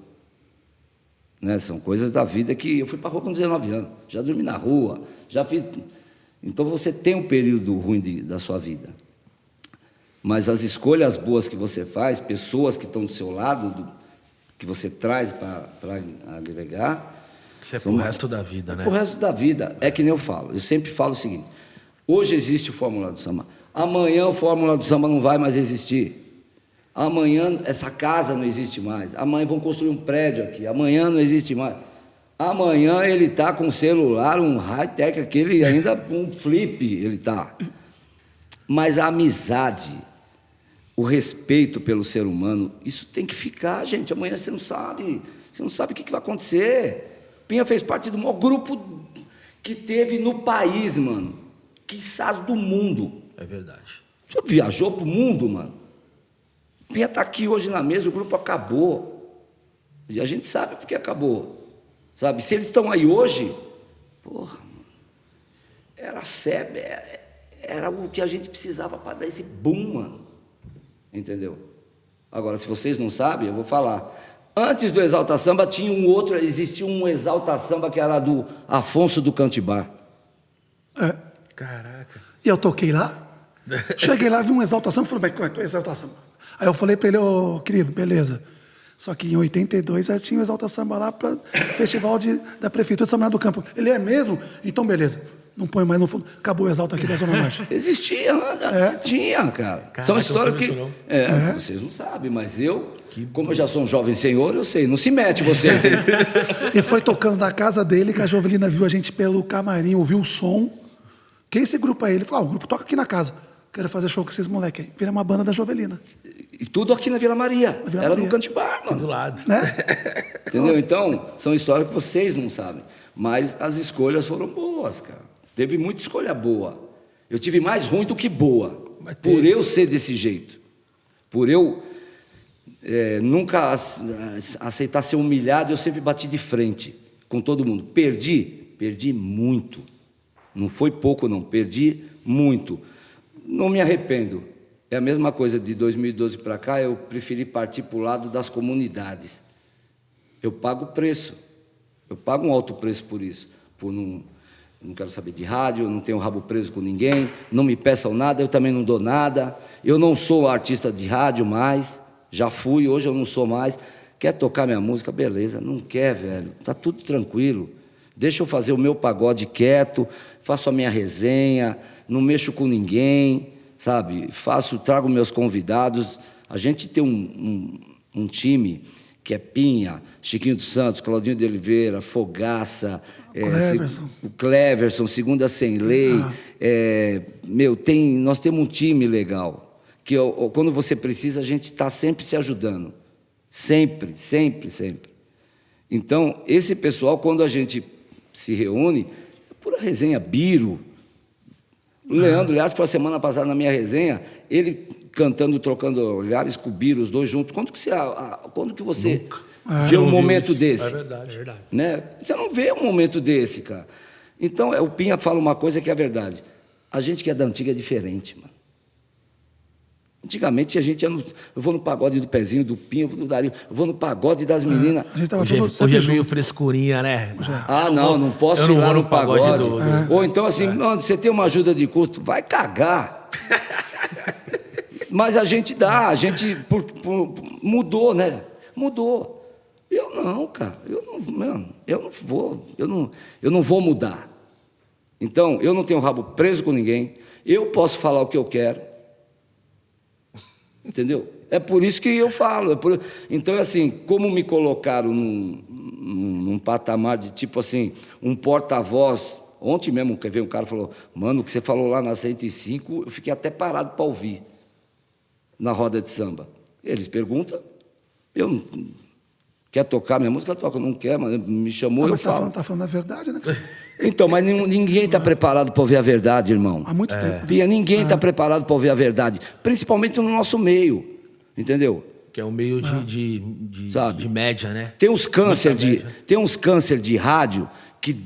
Né? São coisas da vida que eu fui para a rua com 19 anos, já dormi na rua, já fiz... Então você tem um período ruim da sua vida. Mas as escolhas boas que você faz, pessoas que estão do seu lado, que você traz para agregar... Isso é pro resto da vida, né? Pro resto da vida. É que nem eu falo. Eu sempre falo o seguinte: hoje existe o Fórmula do Samba. Amanhã o Fórmula do Samba não vai mais existir. Amanhã essa casa não existe mais. Amanhã vão construir um prédio aqui. Amanhã não existe mais. Amanhã ele está com um celular, um high-tech, aquele ainda um flip, ele está. Mas a amizade, o respeito pelo ser humano, isso tem que ficar, gente. Amanhã você não sabe o que vai acontecer. Pinha fez parte do maior grupo que teve no país, mano. quiçás do mundo. É verdade. Você viajou pro mundo, mano. Pinha tá aqui hoje na mesa, o grupo acabou. E a gente sabe porque acabou. Sabe? Se eles estão aí hoje, porra, era febre, era o que a gente precisava para dar esse boom, mano. Entendeu? Agora, se vocês não sabem, eu vou falar. Antes do Exalta Samba tinha um outro, existia um Exalta Samba que era do Afonso do Cantibar. É. Caraca. E eu toquei lá, cheguei lá, vi um Exalta Samba, falei, como é que é Exalta Samba? Aí eu falei para ele, ô querido, beleza. Só que em 82 já tinha o Exalta Samba lá para festival da Prefeitura de São Bernardo do Campo. Ele é mesmo? Então beleza. Não põe mais no fundo. Acabou o Exalta aqui da Zona Norte. Existia, tinha, cara. Caraca, são histórias que. não sabia disso, Vocês não sabem, mas eu, como eu já sou um jovem senhor, eu sei. Não se mete vocês, hein? E foi tocando na casa dele, que a Jovelina viu a gente pelo camarim, ouviu o som. Que esse grupo aí? Ele falou: o grupo toca aqui na casa. Quero fazer show com esses moleques aí. Vira uma banda da Jovelina. E tudo aqui na Vila Maria. Vila Era Maria. no Cantibar, mano. Do lado. Né? Entendeu? Então, são histórias que vocês não sabem. Mas as escolhas foram boas, cara. Teve muita escolha boa. Eu tive mais ruim do que boa. Por eu ser desse jeito. Por eu nunca aceitar ser humilhado, eu sempre bati de frente com todo mundo. Perdi muito. Não foi pouco, não. Perdi muito. Não me arrependo. É a mesma coisa de 2012 para cá, eu preferi partir para o lado das comunidades. Eu pago preço. Eu pago um alto preço por isso. Não quero saber de rádio, eu não tenho rabo preso com ninguém, não me peçam nada, eu também não dou nada. Eu não sou artista de rádio mais, já fui, hoje eu não sou mais. Quer tocar minha música? Beleza. Não quer, velho. Tá tudo tranquilo. Deixa eu fazer o meu pagode quieto, faço a minha resenha, não mexo com ninguém, sabe? Trago meus convidados. A gente tem um time que é Pinha, Chiquinho dos Santos, Claudinho de Oliveira, Fogaça, o Cleverson, Segunda Sem Lei. Nós temos um time legal, que quando você precisa, a gente está sempre se ajudando. Sempre, sempre, sempre. Então, esse pessoal, quando a gente se reúne, é pura resenha, Biro. O Leandro Learte foi a semana passada na minha resenha, ele cantando, trocando olhares com o Biro, os dois juntos. Quando que você vê um momento desse? É verdade. Né? Você não vê um momento desse, cara. Então, o Pinha fala uma coisa que é verdade. A gente que é da antiga é diferente, mano. Antigamente a gente ia eu vou no pagode do Pezinho, do Pinho, do Dario, eu vou no pagode das meninas. A gente tava Hoje é meio frescurinha, né? Não posso ir lá no pagode. Ou então assim, mano, você tem uma ajuda de custo, vai cagar. Mas a gente mudou, né? Mudou. Eu não, cara, eu não vou mudar. Então, eu não tenho rabo preso com ninguém, eu posso falar o que eu quero. Entendeu? É por isso que eu falo. Então, assim, como me colocaram num patamar de tipo assim, um porta-voz. Ontem mesmo, veio um cara e falou: mano, o que você falou lá na 105, eu fiquei até parado para ouvir na roda de samba. Eles perguntam, eu não. Quer tocar minha música? Eu toco. Não quer, mas me chamou, eu falo. Tá falando a verdade, né? Então, mas ninguém está preparado para ouvir a verdade, irmão. Há muito tempo. Pia, ninguém está preparado para ouvir a verdade, principalmente no nosso meio, entendeu? Que é um meio de média, né? Tem uns câncer de rádio que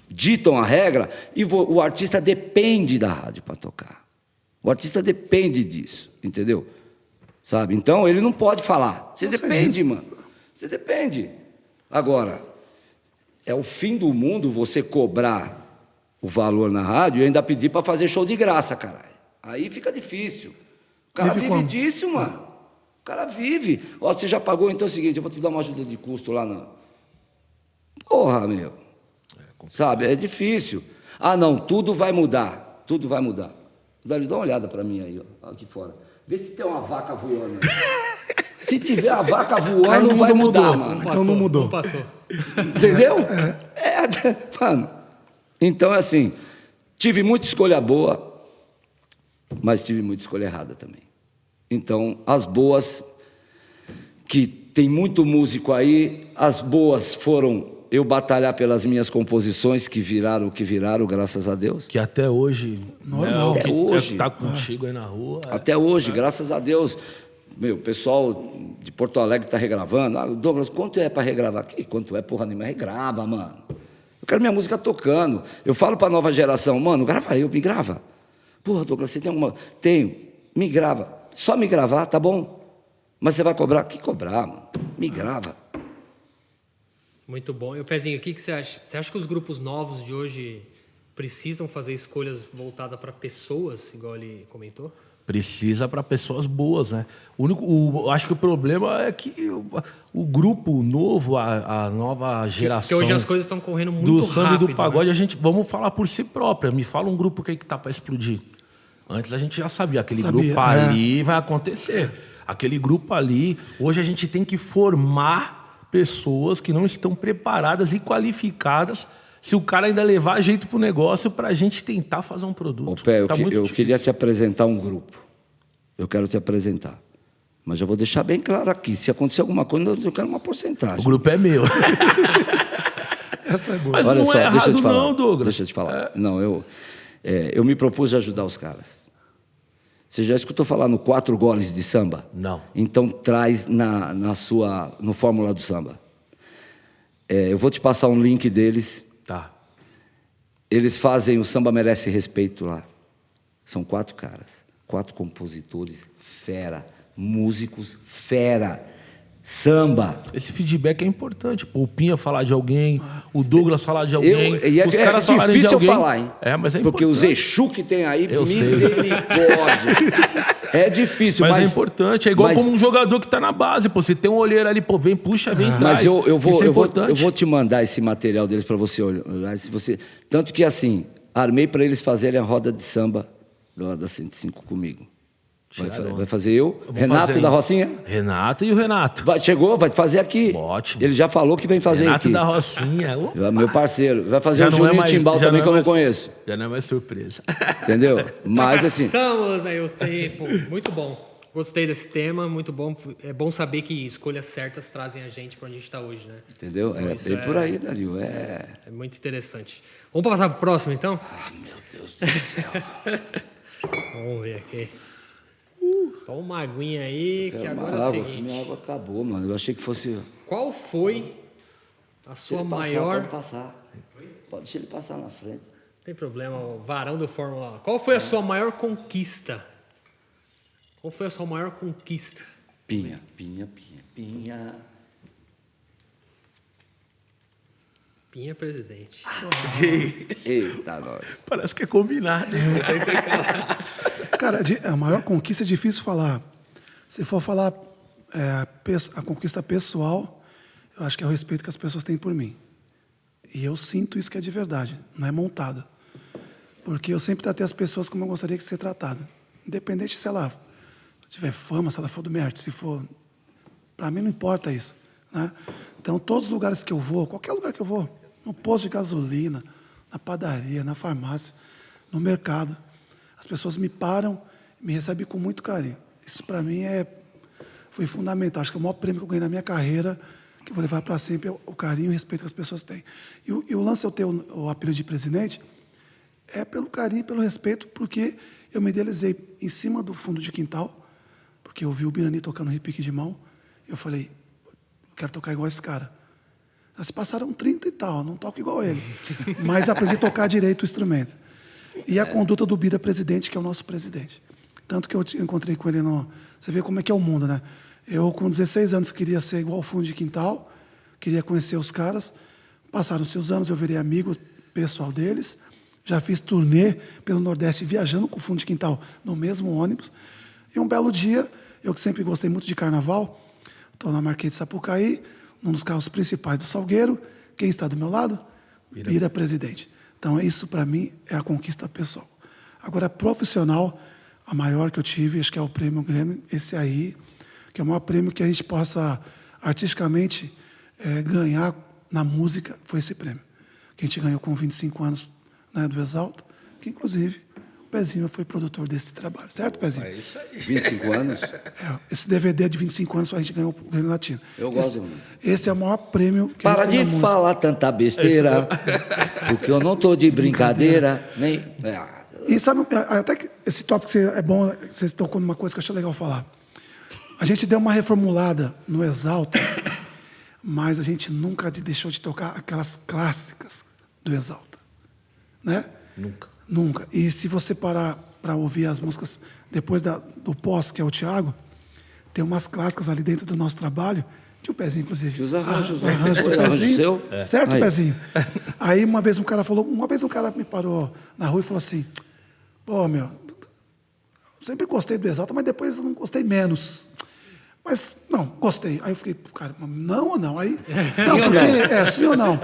ditam a regra e o artista depende da rádio para tocar. O artista depende disso, entendeu? Sabe? Então, ele não pode falar. Você depende, mano. Você depende. Agora, é o fim do mundo você cobrar o valor na rádio e ainda pedir para fazer show de graça, caralho. Aí fica difícil. O cara vive disso, mano. O cara vive. Ó, você já pagou, então é o seguinte, eu vou te dar uma ajuda de custo lá na... Porra, meu. Sabe, é difícil. Ah, não, tudo vai mudar. Tudo vai mudar. Dá uma olhada para mim aí, ó, aqui fora. Vê se tem uma vaca voando. Se tiver a vaca voando, não vai mudar, mano. Então não mudou. Não passou. Entendeu? Mano. Então, assim, tive muita escolha boa, mas tive muita escolha errada também. Então, as boas, que tem muito músico aí, as boas foram eu batalhar pelas minhas composições que viraram o que viraram, graças a Deus. Que até hoje... Normal. Né, Até o que hoje. tá contigo aí na rua... Até hoje, graças a Deus. Meu, o pessoal de Porto Alegre está regravando. Ah, Douglas, quanto é para regravar? Que quanto é, porra nenhuma? Regrava, mano. Eu quero minha música tocando. Eu falo para a nova geração, mano, grava aí, me grava. Porra, Douglas, você tem alguma... Tenho. Me grava. Só me gravar, tá bom? Mas você vai cobrar? Que cobrar, mano? Me grava. Muito bom. E o Pezinho, o que você acha? Você acha que os grupos novos de hoje precisam fazer escolhas voltadas para pessoas, igual ele comentou? Precisa para pessoas boas, né? Acho que o problema é que o grupo novo, a nova geração... Porque hoje as coisas estão correndo muito do rápido. samba e do pagode, né? a gente... Vamos falar por si própria. Me fala um grupo que tá para explodir. Antes a gente já sabia, aquele grupo ali vai acontecer. Aquele grupo ali... Hoje a gente tem que formar pessoas que não estão preparadas e qualificadas se o cara ainda levar jeito pro negócio para a gente tentar fazer um produto. Ô, Pé, Tá eu queria te apresentar um grupo. Eu quero te apresentar. Mas eu vou deixar bem claro aqui. Se acontecer alguma coisa, eu quero uma porcentagem. O grupo é meu. Essa é boa. Mas Olha não só, é deixa eu errado te falar. não, Douglas. Deixa eu te falar. Não, eu me propus a ajudar os caras. Você já escutou falar no 4 goles de samba? Não. Então traz no Fórmula do Samba. Eu vou te passar um link deles. Tá. Eles fazem o Samba Merece Respeito lá. São 4 caras, 4 compositores, fera, músicos, fera, samba. Esse feedback é importante. Pô, o Pinha falar de alguém, o Douglas falar de alguém, É os caras falarem de difícil alguém. eu falar, hein? Mas é porque importante. os Exu que tem aí, Eu sei. misericórdia. É difícil, Mas é importante. É igual mas- como um jogador que tá na base. Pô, você tem um olheiro ali, pô, vem, puxa, vem, traz. Mas eu Isso é importante. vou te mandar esse material deles para você olhar. Se você, tanto que assim, armei para eles fazerem a roda de samba lá da 105 comigo. Vai fazer eu, Vamos Renato fazer, da hein? Rocinha. Renato e o Renato. Chegou, vai fazer aqui. Ótimo. Ele já falou que vem fazer Renato aqui. da Rocinha. Opa. Meu parceiro. Vai fazer Já o não Juninho mais- Timbal já também, que eu não mais- conheço. Já não é mais surpresa. Entendeu? Mas assim, Passamos aí o tempo. Muito bom. Gostei desse tema, muito bom. É bom saber que escolhas certas trazem a gente para onde a gente está hoje, né? entendeu? É Isso bem é- por aí, Dario. É. É muito interessante. Vamos passar para o próximo, então? Ah, meu Deus do céu. Vamos ver aqui. Toma uma aguinha aí, que Quero uma agora é o água, seguinte. minha água acabou, mano. Eu achei que fosse. Qual foi a Se sua ele passar, maior... Pode passar. Pode deixar ele passar na frente. Não tem problema, o varão do Fórmula 1. Qual foi a sua maior conquista? Qual foi a sua maior conquista? Pinha, pinha, pinha, pinha. Pinha presidente. Eita, nós. Parece que é combinado, hein? Cara, a maior conquista é difícil falar. Se for falar a conquista pessoal, eu acho que é o respeito que as pessoas têm por mim. E eu sinto isso que é de verdade, não é montado. Porque eu sempre tratei as pessoas como eu gostaria que ser tratado. Independente se ela tiver fama, se ela for do minha arte, se for... Para mim não importa isso, né? Então, todos os lugares que eu vou, qualquer lugar que eu vou, no posto de gasolina, na padaria, na farmácia, no mercado, as pessoas me param e me recebem com muito carinho. Isso, para mim, foi fundamental. Acho que é o maior prêmio que eu ganhei na minha carreira, que eu vou levar para sempre, é o carinho e o respeito que as pessoas têm. E o lance eu ter o apelido de presidente é pelo carinho e pelo respeito, porque eu me idealizei em cima do fundo de quintal, porque eu vi o Birani tocando repique de mão, eu falei, eu quero tocar igual esse cara. Já se passaram 30 e tal, não toco igual ele, mas aprendi a tocar direito o instrumento. E a conduta do Bira presidente, que é o nosso presidente. Tanto que eu encontrei com ele no... Você vê como é que é o mundo, né? Eu, com 16 anos, queria ser igual ao fundo de quintal, queria conhecer os caras. Passaram-se os anos, eu virei amigo pessoal deles. Já fiz turnê pelo Nordeste, viajando com o fundo de quintal no mesmo ônibus. E um belo dia, eu que sempre gostei muito de carnaval, estou na Marquês de Sapucaí, num dos carros principais do Salgueiro. Quem está do meu lado? Bira presidente. Então, isso, para mim, é a conquista pessoal. Agora, profissional, a maior que eu tive, acho que é o Prêmio Grêmio, esse aí, que é o maior prêmio que a gente possa, artisticamente, ganhar na música, foi esse prêmio. Que a gente ganhou com 25 anos, né, do Exalta, que, inclusive, o Pezinho foi produtor desse trabalho, certo, Pezinho? É isso aí. 25 anos? Esse DVD de 25 anos a gente ganhou o Grêmio Latino. Eu gosto muito. Esse é o maior prêmio que Para a gente tem de na música. falar tanta besteira, porque eu não tô de brincadeira, nem... E sabe, até que esse tópico é bom, você tocou numa coisa que eu achei legal falar. A gente deu uma reformulada no Exalta, mas a gente nunca deixou de tocar aquelas clássicas do Exalta, né? Nunca. Nunca. E se você parar para ouvir as músicas depois do pós, que é o Thiago, tem umas clássicas ali dentro do nosso trabalho, que o Pezinho, inclusive. Os arranjos, os arranjos do Foi arranjo Pezinho. seu? Certo, Aí. Pezinho? Aí uma vez um cara me parou na rua e falou assim: pô, meu, sempre gostei do Exalta, mas depois eu não gostei menos. Mas, não, gostei. Aí eu fiquei, cara, não ou não? Aí, não, porque, sim ou não?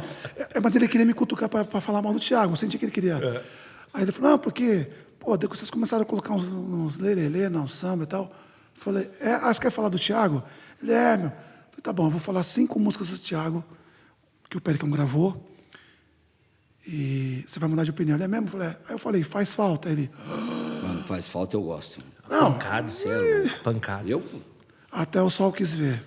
Mas ele queria me cutucar para falar mal do Thiago, eu senti que ele queria. Aí ele falou, não, porque, pô, depois vocês começaram a colocar uns lelelê, não, samba e tal. Eu falei, você quer falar do Thiago? Ele, meu. Eu falei, tá bom, eu vou falar 5 músicas do Thiago, que o Pericão gravou, e você vai mudar de opinião. Ele é mesmo? Eu falei, Aí eu falei, faz falta. Ele, Mano, faz falta, eu gosto. não, Pancado, sério. Pancado. Eu? até o sol quis ver.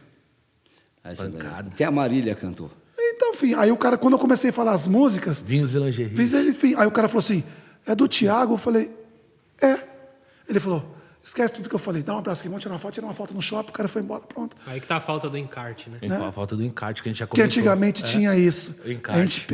Essa daí. Pancada. Até a Marília cantou. Então, enfim, aí o cara, quando eu comecei a falar as músicas, Vinhos e lingerie. enfim, aí o cara falou assim, é do Thiago? Eu falei, é. Ele falou, esquece tudo que eu falei, dá um abraço aqui, vamos tirar uma foto no shopping, o cara foi embora, pronto. Aí que tá a falta do encarte, né? A falta do encarte que a gente já Porque comentou. antigamente tinha isso. o encarte.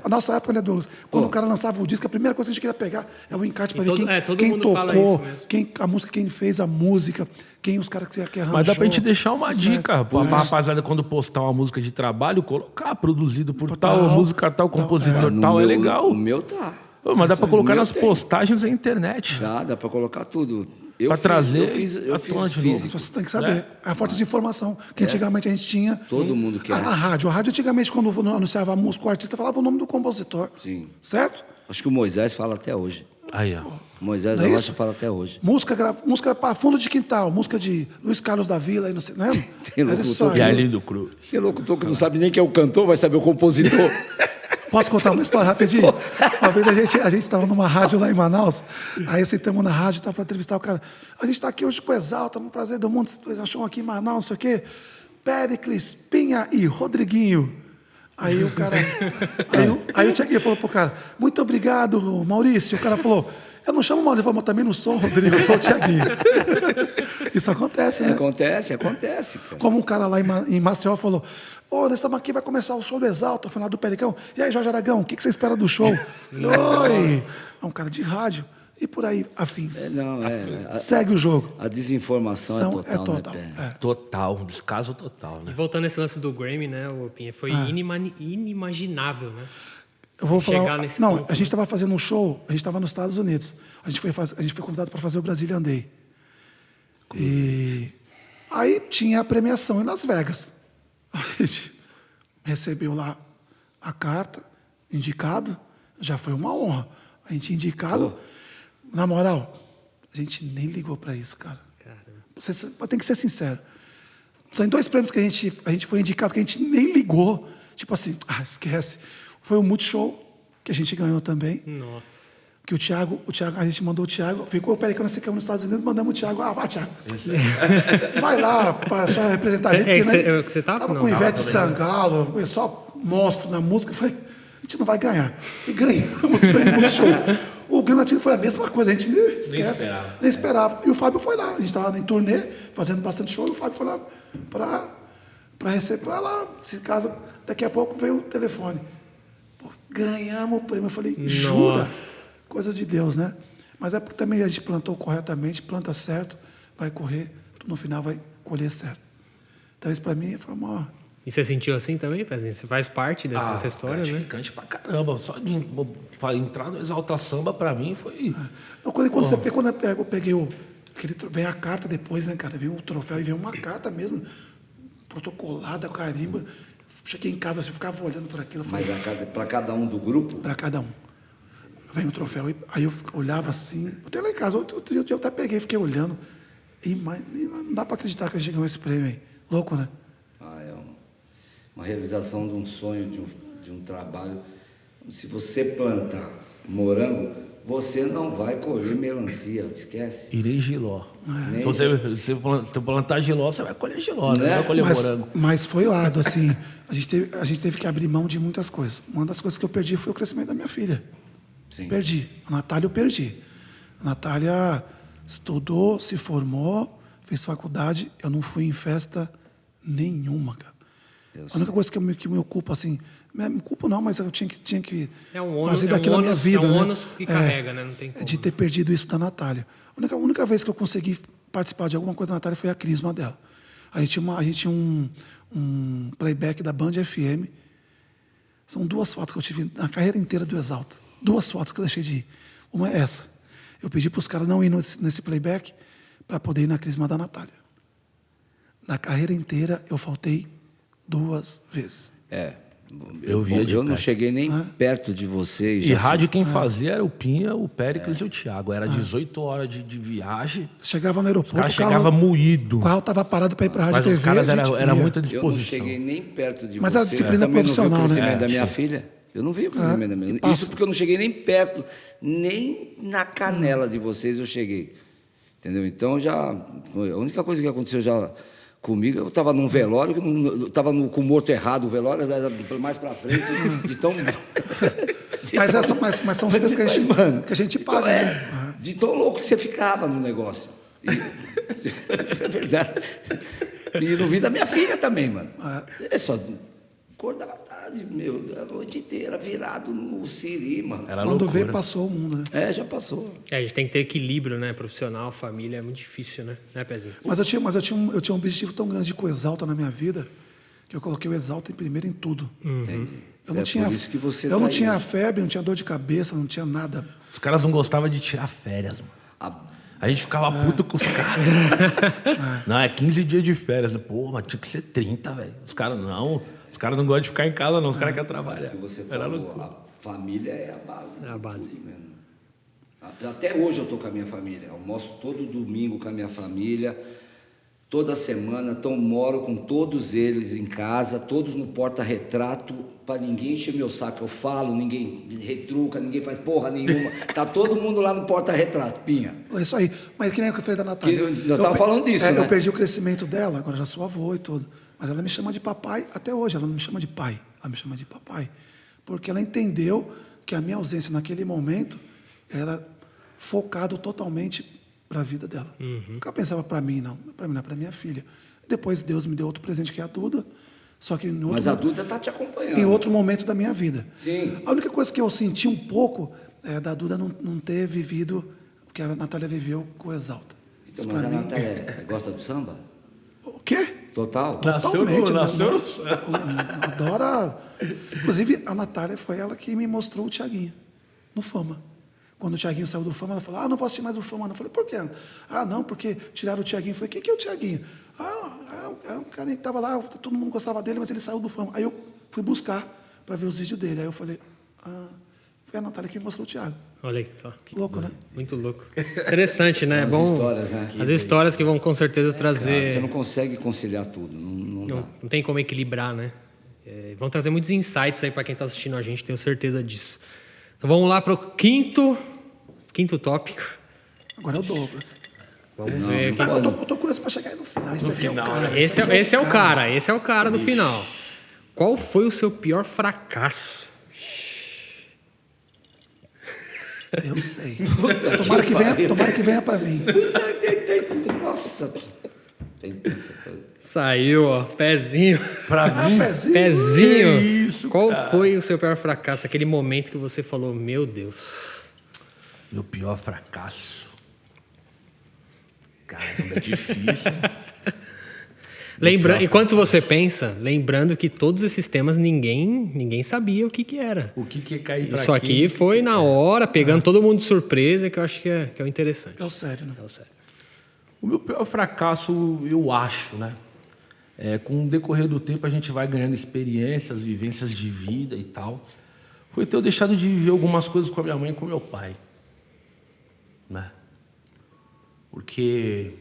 A nossa época, né, Douglas? Quando o cara lançava o disco, a primeira coisa que a gente queria pegar é o encarte para ver todo quem mundo fala tocou, isso mesmo. a música, quem fez a música, quem os caras que arranjou. Mas dá pra gente deixar uma os dica, mestres. pra rapaziada, quando postar uma música de trabalho, colocar produzido por Tal, tal, música tal, compositor No tal, é meu- legal. O meu tá. Ô, mas dá pra O colocar meu nas tem. postagens na internet. Dá pra colocar tudo. Pra trazer Eu fiz à tona de As físico. pessoas têm que saber. É a falta de informação. Que antigamente a gente tinha. Todo mundo quer. A rádio. A rádio, antigamente, quando anunciava a música, o artista falava o nome do compositor. Sim. Certo? Acho que o Moisés fala até hoje. Aí, ó. O Moisés Não é da isso? Rocha fala até hoje. Música para fundo de quintal, música de Luiz Carlos da Vila, aí não sei, né? Tem Era isso locutor aí. E Arlindo Cruz. Tem locutor que não sabe nem quem é o cantor, vai saber o compositor. Posso contar uma história rapidinho? Uma vez a gente estava numa rádio lá em Manaus, aí sentamos na rádio para entrevistar o cara. A gente está aqui hoje com o Exalta, um prazer do mundo, vocês acham aqui em Manaus, não sei o quê. Péricles, Pinha e Rodriguinho. Aí o cara. Aí o Thiaguinho falou pro cara, muito obrigado, Maurício. O cara falou, eu não chamo o Maurício, mas também não sou o Rodrigo, eu sou o Thiaguinho. Isso acontece, né? Acontece, cara. Como um cara lá em Maceió falou, nós estamos aqui, vai começar o show do Exalta, final do Pericão. E aí, Jorge Aragão, o que você espera do show? Oi! É um cara de rádio. E por aí, afins. Segue o jogo. A desinformação é total. É. Né, Pé? Total, um descaso total, E né? voltando a esse lance do Grammy, né, o Pinha, foi inimaginável, né? Eu vou Chegar falar. nesse Não, ponto, a gente estava fazendo um show, a gente estava nos Estados Unidos. A gente foi convidado para fazer o Brazilian Day. E aí tinha a premiação em Las Vegas. A gente recebeu lá a carta, indicado, já foi uma honra. A gente indicado, na moral, a gente nem ligou para isso, cara. Você tem que ser sincero. Tem 2 prêmios que a gente foi indicado que a gente nem ligou. Tipo assim, esquece. Foi o Multishow, que a gente ganhou também. Nossa. Que o Thiago, a gente mandou o Thiago, ficou, peraí, quando você caiu nos Estados Unidos, mandamos o Thiago, vai, Thiago. Vai lá, para só representar a gente. Que você tava? Tava Não, com o tava Ivete também. Sangalo, só monstro na música. Eu falei, a gente não vai ganhar. E ganhamos o prêmio Multishow. O Grêmio Latino foi a mesma coisa, a gente nem esquece. Nem esperava. E o Fábio foi lá, a gente estava em turnê, fazendo bastante show, e o Fábio foi lá para receber, para lá, se caso, daqui a pouco veio o telefone. Pô, ganhamos o prêmio. Eu falei, jura? Nossa. Coisas de Deus, né? Mas é porque também a gente plantou corretamente, planta certo, vai correr, no final vai colher certo. Então isso para mim foi uma... E você sentiu assim também, Pezinho? Você faz parte dessa história, né? Gratificante pra caramba. Só de entrar no Exalta Samba, pra mim, foi... Não, quando eu peguei vem a carta depois, né, cara? Veio o troféu e veio uma carta mesmo, protocolada, carimba. Cheguei em casa, assim, eu ficava olhando para aquilo. Mas para cada um do grupo? Para cada um. Vem o troféu. Aí eu olhava assim. Eu tenho lá em casa, outro dia eu até peguei, fiquei olhando. Mas não dá para acreditar que a gente ganhou esse prêmio aí. Louco, né? É uma realização de um sonho, de um trabalho. Se você plantar morango, você não vai colher melancia, esquece. Irei giló. Nem- Se você plantar giló, você vai colher giló, né? Né? Não vai colher morango. Mas foi árduo, assim. A gente teve que abrir mão de muitas coisas. Uma das coisas que eu perdi foi o crescimento da minha filha. Sim. Perdi. A Natália eu perdi. A Natália estudou, se formou, fez faculdade. Eu não fui em festa nenhuma, cara. A única coisa que me ocupa, assim... Me culpo não, mas eu tinha que É um ônus, fazer daquilo a minha vida. É um né? ônus que carrega, né? Não tem como. De ter perdido isso da Natália. A única vez que eu consegui participar de alguma coisa da Natália foi a crisma dela. A gente tinha um playback da Band FM. São 2 fotos que eu tive na carreira inteira do Exalta. 2 fotos que eu deixei de ir. Uma é essa. Eu pedi para os caras não ir nesse playback para poder ir na crisma da Natália. Na carreira inteira, eu faltei 2 vezes. Eu via de Eu não perto. cheguei nem perto de vocês. E rádio quem fazia era o Pinha, o Péricles e o Thiago. Era 18 horas de viagem. Chegava no O aeroporto, cara chegava moído. o carro estava parado para ir para a Rádio Mas os TV. caras a gente era ia. muita Eu não disposição. cheguei nem perto de Mas vocês. a disciplina Eu também profissional, não vi o crescimento né? da minha É, filha. Eu não vi o crescimento da minha filha. passa. Isso porque eu não cheguei nem perto, nem na canela de vocês eu cheguei. Entendeu? Então, já... A única coisa que aconteceu já comigo, eu estava num velório, eu estava com o morto errado, o velório era mais para frente, de tão... Mas são as coisas que a gente Então, paga, né? de tão louco que você ficava no negócio. É verdade. E não vi da minha filha também, mano. É só... Acordava tarde, meu, a noite inteira virado no siri, mano. Era Quando loucura. vê, passou o mundo, né? Já passou. A gente tem que ter equilíbrio, né? Profissional, família, é muito difícil, né? Né, Pezinho? Mas eu tinha um objetivo tão grande com o Exalta na minha vida, que eu coloquei o Exalta em primeiro em tudo. Entendi. Eu não É tinha, por isso que você eu tá não aí tinha hoje. febre, não tinha dor de cabeça, não tinha nada. Os caras não gostavam de tirar férias, mano. A gente ficava puto com os caras. Não, é 15 dias de férias. Pô, mas tinha que ser 30, velho. Os caras não. Os caras não gostam de ficar em casa, não. Os caras querem trabalhar. Que você Era falou, loucura. a família é a base. É a base. Tudo, mano. Até hoje eu tô com a minha família. Almoço todo domingo com a minha família. Toda semana, então moro com todos eles em casa, todos no porta-retrato, para ninguém encher meu saco. Eu falo, ninguém retruca, ninguém faz porra nenhuma. Tá todo mundo lá no porta-retrato, Pinha. É isso aí. Mas que nem o que eu falei da Natália. Que nós estávamos falando disso, né? Eu perdi o crescimento dela, agora já sou avô e tudo. Mas ela me chama de papai até hoje, ela não me chama de pai, ela me chama de papai. Porque ela entendeu que a minha ausência naquele momento era focado totalmente para a vida dela. Nunca pensava para mim, não. Para mim, não, para minha filha. Depois Deus me deu outro presente que é a Duda, só que Mas a Duda tá te acompanhando. em outro momento da minha vida. Sim. A única coisa que eu senti um pouco é da Duda não ter vivido o que a Natália viveu com o Exalta. Então, Isso mas pra a mim- Natália gosta do samba? O quê? Total? Nasceu Totalmente, né? no Adora. Inclusive, a Natália foi ela que me mostrou o Thiaguinho, no Fama. Quando o Thiaguinho saiu do Fama, ela falou: não vou assistir mais o Fama. Não. Eu falei: por quê? Não, porque tiraram o Thiaguinho. Eu falei: quem que é o Thiaguinho? É um cara que estava lá, todo mundo gostava dele, mas ele saiu do Fama. Aí eu fui buscar para ver os vídeos dele. Aí eu falei: foi a Natália que me mostrou o Thiago. Olha aí só. Louco, né? Muito louco. Interessante, né? É São as bom. histórias, né? As histórias que vão com certeza Você trazer. não consegue conciliar tudo, não dá. Não tem como equilibrar, né? Vão trazer muitos insights aí para quem está assistindo a gente, tenho certeza disso. Então vamos lá para o quinto tópico. Agora é o Douglas. Vamos ver aqui. Eu tô curioso para chegar aí no final. Esse aqui final, é o cara. né? Esse é o cara do final. Qual foi o seu pior fracasso? Eu sei. Tomara que venha para mim. Nossa. Saiu, ó, pezinho. Pra mim, Pezinho. Pezinho. Que isso, Qual cara? foi o seu pior fracasso? Aquele momento que você falou, meu Deus. meu pior fracasso. Caramba, é difícil. Enquanto você pensa, lembrando que todos esses temas ninguém sabia o que era. O que é cair pra Isso quem? aqui foi na hora, pegando todo mundo de surpresa, que eu acho que é o interessante. É o sério, né? É o sério. O meu pior fracasso, eu acho, né? Com o decorrer do tempo a gente vai ganhando experiências, vivências de vida e tal. Foi ter eu deixado de viver algumas coisas com a minha mãe e com meu pai. Né? Porque...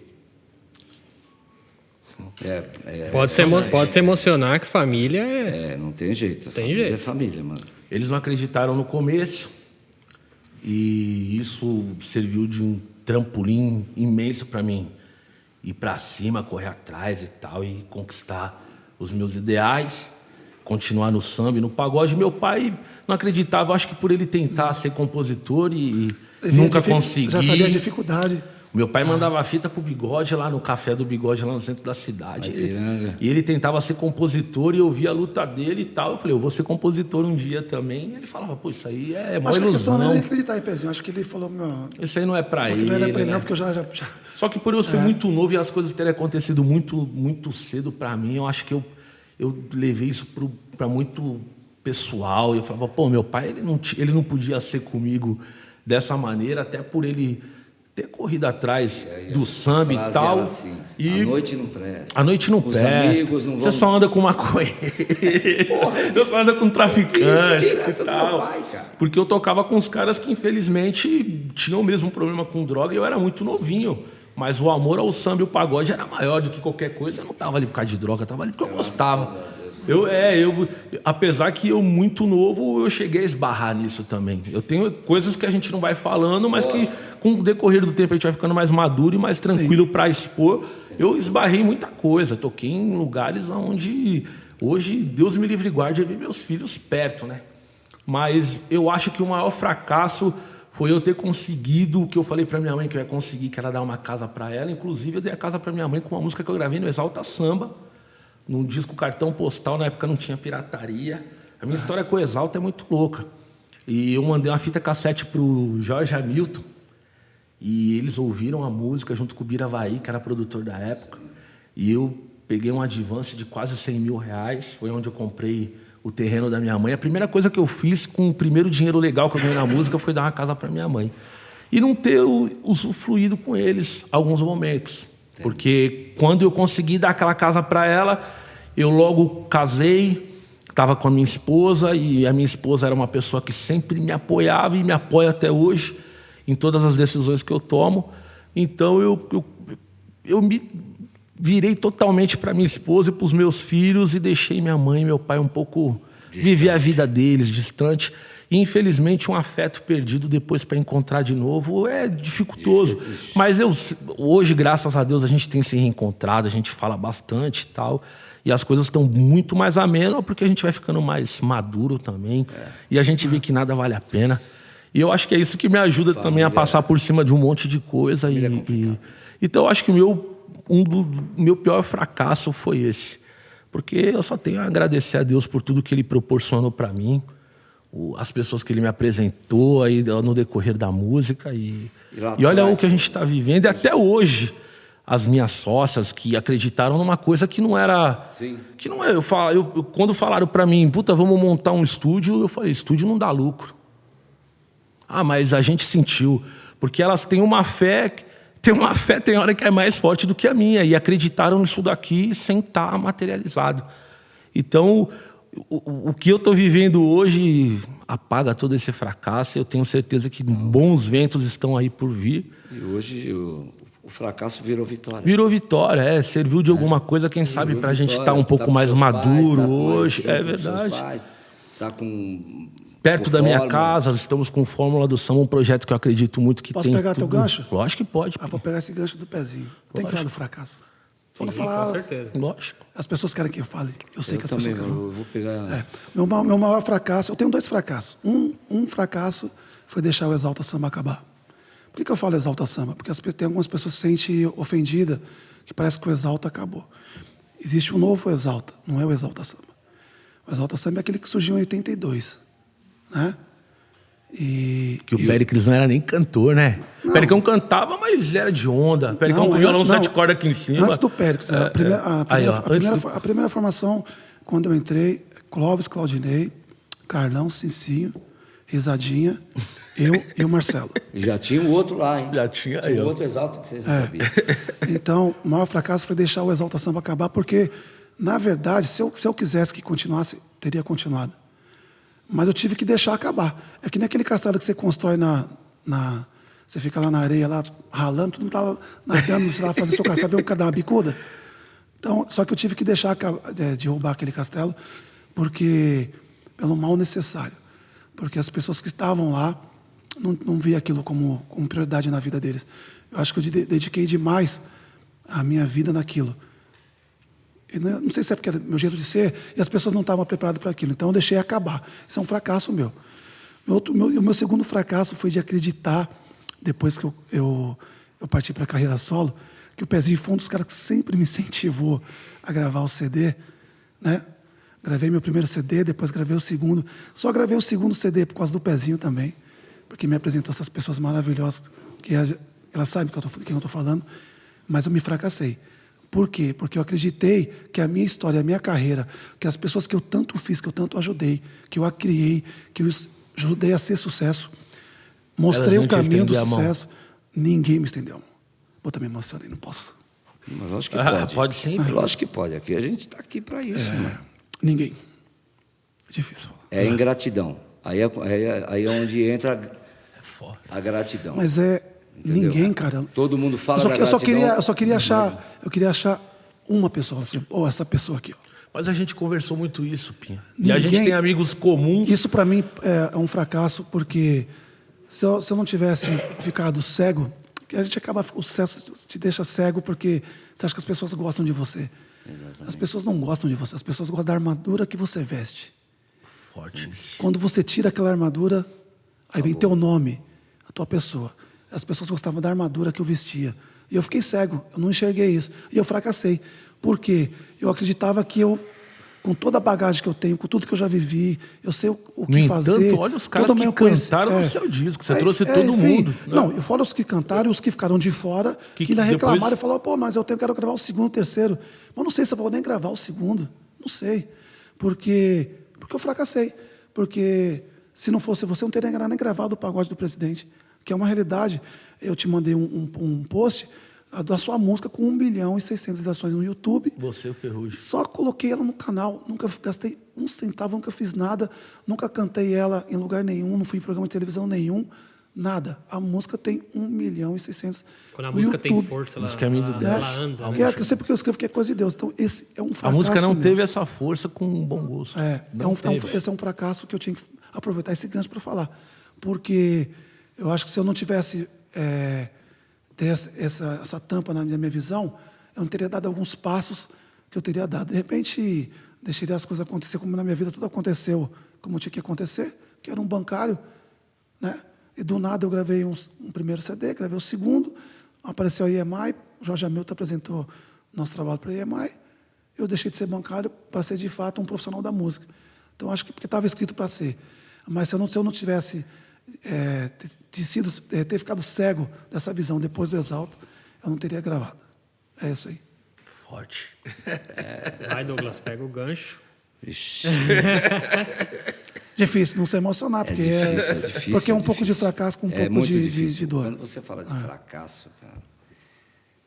Pode se emocionar que família é... Não tem jeito. Tem Família jeito. É família, mano. Eles não acreditaram no começo. E isso serviu de um trampolim imenso para mim ir para cima, correr atrás e tal, e conquistar os meus ideais, continuar no samba e no pagode. Meu pai não acreditava, acho que por ele tentar ser compositor e nunca conseguir. Já sabia a dificuldade. Meu pai mandava fita pro Bigode lá no Café do Bigode, lá no centro da cidade. E ele tentava ser compositor e eu via a luta dele e tal. Eu falei, eu vou ser compositor um dia também. E ele falava, pô, isso aí é mó Acho que a ilusão. questão não é acreditar em Pezinho. Acho que ele falou, meu... Isso aí não é pra ele. Não era pra ele, né? não, porque eu já... Só que por eu ser muito novo e as coisas terem acontecido muito cedo pra mim, eu acho que eu levei isso pra muito pessoal. E eu falava, pô, meu pai, ele não podia ser comigo dessa maneira, até por ele ter corrido atrás do samba e tal. Assim, e a noite não presta. A noite não Os presta. amigos não vão... Você só anda com maconheiro. Você só anda com traficante e tal. Pai, cara. Porque eu tocava com os caras que, infelizmente, tinham o mesmo problema com droga e eu era muito novinho. Mas o amor ao samba e o pagode era maior do que qualquer coisa. Eu não estava ali por causa de droga, eu estava ali porque eu gostava. Apesar que eu, muito novo, eu cheguei a esbarrar nisso também. Eu tenho coisas que a gente não vai falando, mas que com o decorrer do tempo a gente vai ficando mais maduro e mais tranquilo para expor. Eu esbarrei muita coisa. Toquei em lugares onde hoje, Deus me livre e guarde, eu vi meus filhos perto, né? Mas eu acho que o maior fracasso foi eu ter conseguido o que eu falei para minha mãe que eu ia conseguir, que era dar uma casa para ela. Inclusive, eu dei a casa para minha mãe com uma música que eu gravei no Exalta Samba, num disco cartão postal. Na época não tinha pirataria. A minha história com o Exalta é muito louca. E eu mandei uma fita cassete pro Jorge Hamilton, e eles ouviram a música junto com o Biravaí, que era produtor da época. E eu peguei um advance de quase 100 mil reais. Foi onde eu comprei o terreno da minha mãe. A primeira coisa que eu fiz com o primeiro dinheiro legal que eu ganhei na música foi dar uma casa para minha mãe. E não ter usufruído com eles alguns momentos. Porque quando eu consegui dar aquela casa para ela, eu logo casei, estava com a minha esposa, e a minha esposa era uma pessoa que sempre me apoiava e me apoia até hoje em todas as decisões que eu tomo. Então eu me virei totalmente para minha esposa e para os meus filhos e deixei minha mãe e meu pai um pouco viver a vida deles, distante. E, infelizmente, um afeto perdido depois para encontrar de novo é dificultoso. Mas hoje, graças a Deus, a gente tem se reencontrado, a gente fala bastante e tal. E as coisas estão muito mais amenas porque a gente vai ficando mais maduro também. E a gente vê que nada vale a pena. E eu acho que é isso que me ajuda também a passar por cima de um monte de coisa. Então, eu acho que o meu pior fracasso foi esse. Porque eu só tenho a agradecer a Deus por tudo que Ele proporcionou para mim, as pessoas que Ele me apresentou aí no decorrer da música. E olha o que a gente está vivendo. E até hoje, as minhas sócias que acreditaram numa coisa que não era... Sim. Que não é, quando falaram para mim, puta, vamos montar um estúdio, eu falei, estúdio não dá lucro. Ah, mas a gente sentiu. Porque elas têm uma fé... Tem hora que é mais forte do que a minha. E acreditaram nisso daqui sem estar materializado. Então, o que eu estou vivendo hoje apaga todo esse fracasso. Eu tenho certeza que bons ventos estão aí por vir. E hoje o fracasso virou vitória. Virou vitória, serviu de alguma coisa, quem sabe, para a gente estar um pouco mais maduro hoje. É verdade. Está com... Perto da minha casa, estamos com Fórmula do Samba, um projeto que eu acredito muito que Posso tem pegar teu gancho? Lógico que pode. Vou pegar esse gancho do Pezinho. Tem que falar do fracasso. Quando Sim, falar, com certeza. Lógico. as pessoas querem que eu fale. Eu sei que as pessoas querem. Eu vou pegar... Meu maior fracasso, eu tenho 2 fracassos. Um fracasso foi deixar o Exalta Samba acabar. Por que eu falo Exalta Samba? Porque tem algumas pessoas que se sentem ofendidas, que parece que o Exalta acabou. Existe um novo Exalta, não é o Exalta Samba. O Exalta Samba é aquele que surgiu em 82, né? Que o Péricles não era nem cantor, né? O Péricles cantava, mas era de onda. O Péricles com violão 7 cordas aqui em cima. Antes do Péricles. A primeira formação, quando eu entrei, Clóvis, Claudinei, Carlão, Cincinho, Risadinha, eu e o Marcelo. E já tinha o outro lá, hein? Já tinha aí, o outro Exalta que vocês não sabiam. Então, o maior fracasso foi deixar o Exalta Samba acabar, porque, na verdade, se eu quisesse que continuasse, teria continuado. Mas eu tive que deixar acabar. É que nem aquele castelo que você constrói você fica lá na areia, lá ralando, todo mundo tá nadando, você lá fazendo seu castelo, vê um cara dar uma bicuda. Então, só que eu tive que deixar derrubar aquele castelo, porque pelo mal necessário. Porque as pessoas que estavam lá não via aquilo como prioridade na vida deles. Eu acho que eu dediquei demais a minha vida naquilo. E não sei se é porque é meu jeito de ser, e as pessoas não estavam preparadas para aquilo. Então eu deixei acabar. Isso é um fracasso meu. O meu segundo fracasso foi de acreditar, depois que eu parti para a carreira solo, que o Pezinho foi um dos caras que sempre me incentivou a gravar o CD, né? Gravei meu primeiro CD, depois gravei o segundo. Só gravei o segundo CD por causa do Pezinho também, porque me apresentou essas pessoas maravilhosas, que elas sabem quem eu estou falando, mas eu me fracassei. Por quê? Porque eu acreditei que a minha história, a minha carreira, que as pessoas que eu tanto fiz, que eu tanto ajudei, que eu a criei, que eu ajudei a ser sucesso, mostrei o caminho do sucesso, ninguém me estendeu a mão. Vou também emocionar, não posso. Mas lógico que pode. Pode sim. Lógico que pode. Aqui a gente está aqui para isso, mano. Ninguém. É difícil falar. É ingratidão. Aí é onde entra a gratidão. Mas ninguém, cara. Todo mundo fala da gratidão. Eu só queria achar uma pessoa assim, essa pessoa aqui, ó. Mas a gente conversou muito isso, Pinha. Ninguém, e a gente tem amigos comuns. Isso para mim é um fracasso, porque se eu não tivesse ficado cego, que a gente acaba, o sucesso te deixa cego porque você acha que as pessoas gostam de você. Exatamente. As pessoas não gostam de você, as pessoas gostam da armadura que você veste. Forte. Quando você tira aquela armadura, aí vem teu nome, a tua pessoa. As pessoas gostavam da armadura que eu vestia. E eu fiquei cego, eu não enxerguei isso. E eu fracassei. Por quê? Eu acreditava que eu, com toda a bagagem que eu tenho, com tudo que eu já vivi, eu sei o que fazer. Entanto, olha os caras que cantaram no seu disco, você trouxe todo mundo. Né? Não, eu falo os que cantaram e os que ficaram de fora, que ainda reclamaram e falaram, pô, mas eu quero gravar o segundo, o terceiro. Mas não sei se eu vou nem gravar o segundo. Não sei. Porque eu fracassei. Porque se não fosse você, eu não teria nem gravado o Pagode do Presidente, que é uma realidade. Eu te mandei um post da sua música com 1.600.000 visualizações no YouTube. Você, o Ferrugem. Só coloquei ela no canal, nunca gastei um centavo, nunca fiz nada, nunca cantei ela em lugar nenhum, não fui em programa de televisão nenhum, nada. A música tem 1.600.000. Quando a música tem força, ela anda. Eu sei porque eu escrevo que é coisa de Deus. Então, esse é um fracasso. A música não teve essa força com um bom gosto. Esse é um fracasso que eu tinha que aproveitar esse gancho para falar. Porque eu acho que se eu não tivesse essa tampa na minha visão, eu não teria dado alguns passos que eu teria dado. De repente, deixaria as coisas acontecer como na minha vida tudo aconteceu como tinha que acontecer, que era um bancário, né? E do nada eu gravei um primeiro CD, gravei o segundo, apareceu a EMI, o Jorge Hamilton apresentou nosso trabalho para a EMI, eu deixei de ser bancário para ser de fato um profissional da música. Então acho que porque estava escrito para ser. Mas se eu não tivesse ter ficado cego dessa visão depois do Exalta, eu não teria gravado. É isso aí. Forte. Vai, Douglas, pega o gancho. Difícil não se emocionar, porque difícil, porque é um pouco de fracasso com um pouco de dor. Quando você fala de fracasso, cara,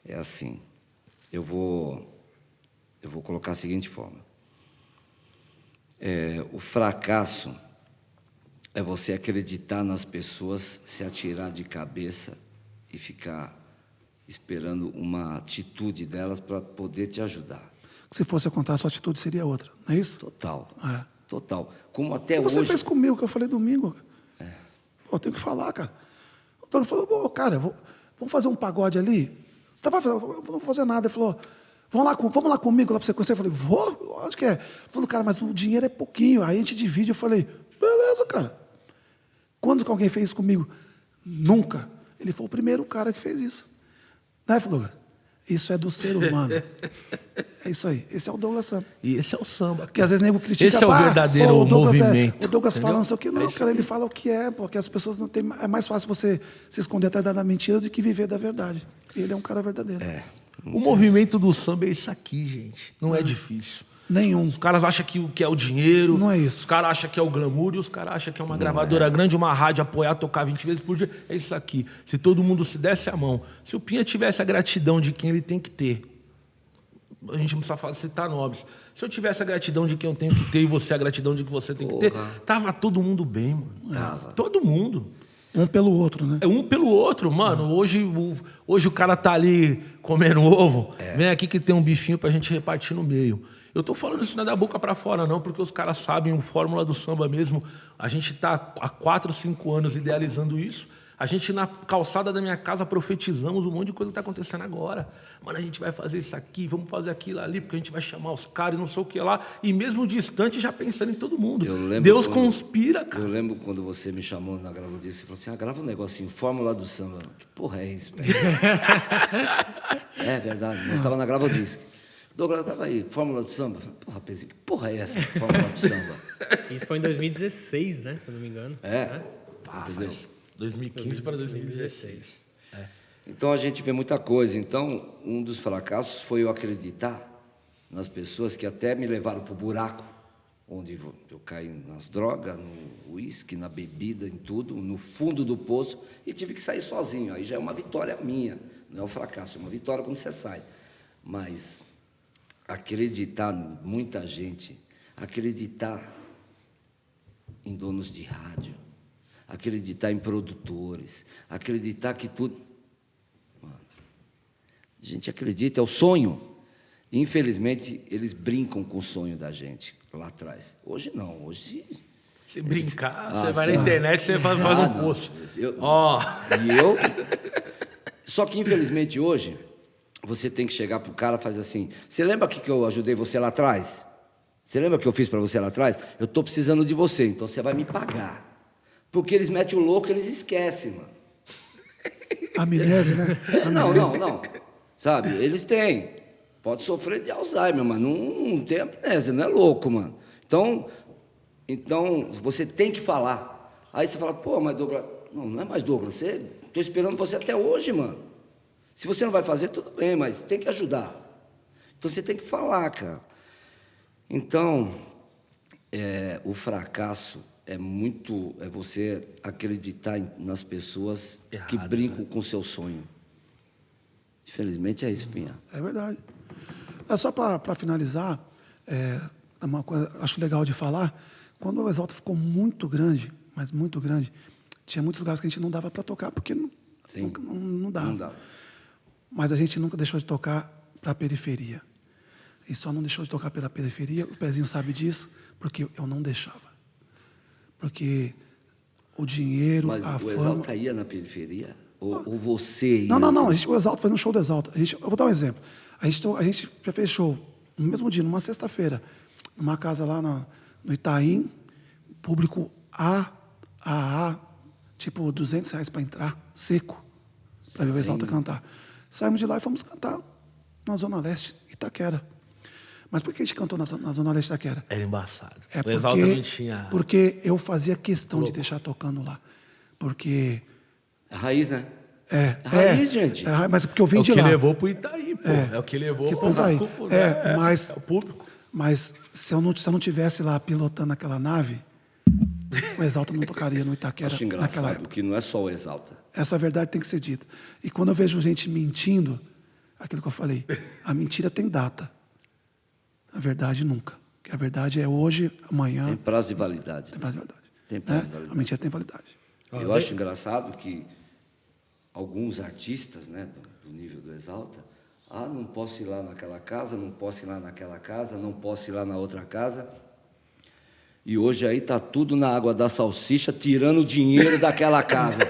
é assim. Eu vou colocar a seguinte forma. O fracasso é você acreditar nas pessoas, se atirar de cabeça e ficar esperando uma atitude delas para poder te ajudar. Se fosse ao contrário, sua atitude seria outra, não é isso? Total. É. Total. Como até você hoje... fez comigo, que eu falei domingo. Pô, eu tenho que falar, cara. O Douglas falou, cara, vamos fazer um pagode ali? Você estava fazendo, eu não vou fazer nada. Ele falou, vamos lá comigo, lá para você conhecer. Eu falei, vou? Onde que é? Ele falou, cara, mas o dinheiro é pouquinho, aí a gente divide. Eu falei, beleza, cara. Quando que alguém fez isso comigo? Nunca. Ele foi o primeiro cara que fez isso. Né, Douglas? Isso é do ser humano. É isso aí. Esse é o Douglas Samba. E esse é o samba. Porque às vezes nego critica. Esse é o verdadeiro movimento. O Douglas fala não sei o que. Não, cara, ele fala o que é, porque as pessoas não têm. É mais fácil você se esconder atrás da mentira do que viver da verdade. Ele é um cara verdadeiro. O movimento do samba é isso aqui, gente. Não é difícil. Nenhum. Os caras acham que é o dinheiro. Não é isso. Os caras acham que é o glamour e os caras acham que é uma gravadora grande, uma rádio apoiar, tocar 20 vezes por dia. É isso aqui. Se todo mundo se desse a mão. Se o Pinha tivesse a gratidão de quem ele tem que ter. A gente não precisa citar nomes. Se eu tivesse a gratidão de quem eu tenho que ter e você a gratidão de que você tem que ter, tava todo mundo bem, mano. Todo mundo. Um pelo outro, né? É um pelo outro, mano. Hoje o cara tá ali comendo ovo. Vem aqui que tem um bifinho pra gente repartir no meio. Eu tô falando isso não é da boca pra fora, não, porque os caras sabem o Fórmula do Samba mesmo. A gente tá há 4, 5 anos idealizando isso. A gente, na calçada da minha casa, profetizamos um monte de coisa que tá acontecendo agora. Mano, a gente vai fazer isso aqui, vamos fazer aquilo ali, porque a gente vai chamar os caras e não sei o que lá. E mesmo distante, já pensando em todo mundo. Deus conspira, cara. Eu lembro quando você me chamou na Grava Disco, você falou assim, grava um negocinho, Fórmula do Samba. Que porra é isso, velho? É verdade, nós estávamos na Grava Disco. Douglas, grava aí, Fórmula do Samba. Eu falei, porra, Pezinho, que porra é essa, Fórmula do Samba? Isso foi em 2016, né? Se eu não me engano. Entendeu? 2015 para 2016. Então a gente vê muita coisa. Então, um dos fracassos foi eu acreditar nas pessoas que até me levaram para o buraco, onde eu caí nas drogas, no uísque, na bebida, em tudo, no fundo do poço, e tive que sair sozinho. Aí já é uma vitória minha, não é um fracasso, é uma vitória quando você sai. Mas acreditar, muita gente, acreditar em donos de rádio, acreditar em produtores, acreditar que tudo... Mano, a gente acredita, é o sonho. Infelizmente, eles brincam com o sonho da gente lá atrás. Hoje não, hoje... Se brincar, você vai na internet, você faz um post. Só que, infelizmente, hoje, você tem que chegar pro cara e fazer assim, você lembra que eu ajudei você lá atrás? Você lembra que eu fiz para você lá atrás? Eu estou precisando de você, então você vai me pagar. Porque eles metem o louco, eles esquecem, mano. Amnésia, né? Não. Sabe, eles têm. Pode sofrer de Alzheimer, mas não tem amnésia, não é louco, mano. Então você tem que falar. Aí você fala, pô, mas Douglas... Não é mais Douglas, estou esperando você até hoje, mano. Se você não vai fazer, tudo bem, mas tem que ajudar. Então você tem que falar, cara. Então, o fracasso... É você acreditar nas pessoas que brincam com o seu sonho. Infelizmente é isso, Pinha. É verdade. Só para finalizar, uma coisa acho legal de falar, quando o Exalta ficou muito grande, mas muito grande, tinha muitos lugares que a gente não dava para tocar, porque não dava. Não dava. Mas a gente nunca deixou de tocar para a periferia. E só não deixou de tocar pela periferia, o Pezinho sabe disso, porque eu não deixava. Porque o dinheiro, mas a o fama... Exalta ia na periferia? Ou você ia? Não. O Exalta foi no show do Exalta. Eu vou dar um exemplo. A gente já fez show no mesmo dia, numa sexta-feira, numa casa lá no Itaim, público tipo R$200 para entrar, seco, para ver o Exalta cantar. Saímos de lá e fomos cantar na Zona Leste, Itaquera. Mas por que a gente cantou na Zona Leste da Itaquera? Era embaçado. O Exalta não tinha... Porque eu fazia questão de deixar tocando lá. Porque... É raiz, né? Raiz, gente. Mas porque eu vim de lá. É o que levou pro Itaí, pô. É o que levou pro Itaí. Mas... É o público. Mas se eu não tivesse lá pilotando aquela nave, o Exalta não tocaria no Itaquera Acho naquela época. engraçado que não é só o Exalta. Essa verdade tem que ser dita. E quando eu vejo gente mentindo, aquilo que eu falei, a mentira tem data. A verdade nunca. Porque a verdade é hoje, amanhã... Tem prazo de validade. Tem prazo de validade. Tem prazo de validade. A mentira tem validade. Eu acho engraçado que alguns artistas, né, do nível do Exalta, não posso ir lá naquela casa, não posso ir lá naquela casa, não posso ir lá na outra casa. E hoje aí tá tudo na água da salsicha, tirando o dinheiro daquela casa.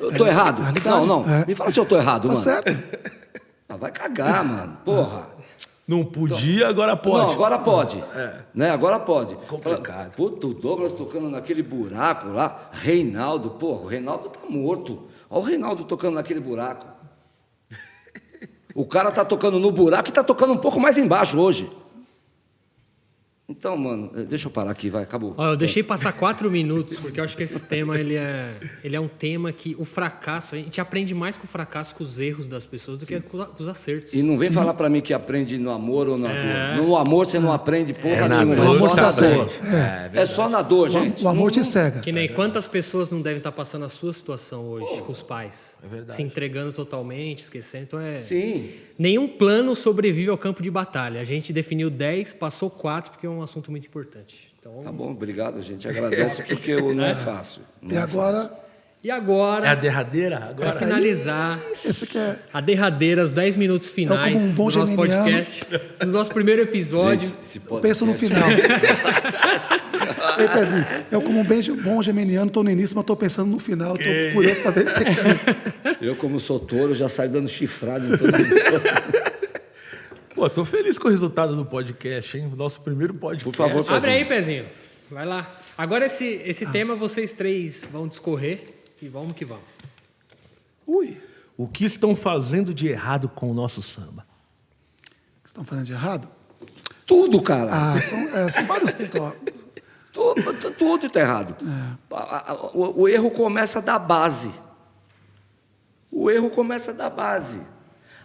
Eu tô errado? Não. Me fala se eu tô errado, mano. Tá certo. Vai cagar, mano. Porra. Não podia, agora pode. Não, agora pode. Né? Agora pode. Complicado. Puta, o Douglas tocando naquele buraco lá. Reinaldo, porra, o Reinaldo tá morto. Olha o Reinaldo tocando naquele buraco. O cara tá tocando no buraco e tá tocando um pouco mais embaixo hoje. Então, mano, deixa eu parar aqui, vai, acabou. Eu deixei passar 4 minutos, porque eu acho que esse tema, ele é um tema que o fracasso, a gente aprende mais com o fracasso, com os erros das pessoas, do que com os acertos. E não vem falar pra mim que aprende no amor ou na dor. No amor você não aprende porra nenhuma. O amor tá cego. É só na dor, gente. O amor te cega. Que nem quantas pessoas não devem estar passando a sua situação hoje, com os pais. É verdade. Se entregando totalmente, esquecendo. Então Sim. Nenhum plano sobrevive ao campo de batalha. A gente definiu 10, passou 4, porque é um assunto muito importante. Então, Tá bom, obrigado, a gente agradece, porque não é fácil. E agora, E agora, É a derradeira? para Agora? finalizar, Esse aqui é... a derradeira, os 10 minutos finais como um bom do nosso geminiano. podcast, no nosso primeiro episódio. Gente, esse Eu penso no podcast- final. Ei, Pezinho, eu como um bom geminiano, tô no início, mas tô pensando no final. Tô curioso para ver se Eu, como sou touro, já saio dando chifrado em todo mundo. Pô, tô feliz com o resultado do podcast, hein? Nosso primeiro podcast. Por favor, Abre Pezinho. aí, Pezinho. Vai lá. Agora esse tema vocês três vão discorrer e vamos que vamos. Ui, O que estão fazendo de errado com o nosso samba? o que estão fazendo de errado? Tudo, cara. São vários tópicos. Tudo tá errado. O erro começa da base. O erro começa da base.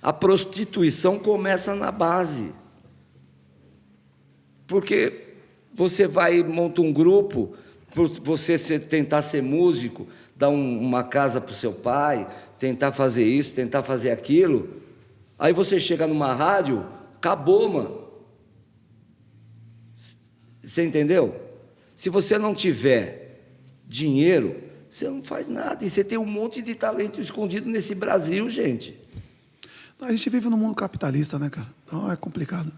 A prostituição começa na base. Porque você vai e monta um grupo, por você tentar ser músico, dar uma casa para o seu pai, tentar fazer isso, tentar fazer aquilo. Aí você chega numa rádio, acabou, mano. Você entendeu? Se você não tiver dinheiro, você não faz nada. E você tem um monte de talento escondido nesse Brasil, gente. A gente vive num mundo capitalista, né, cara? Então é complicado.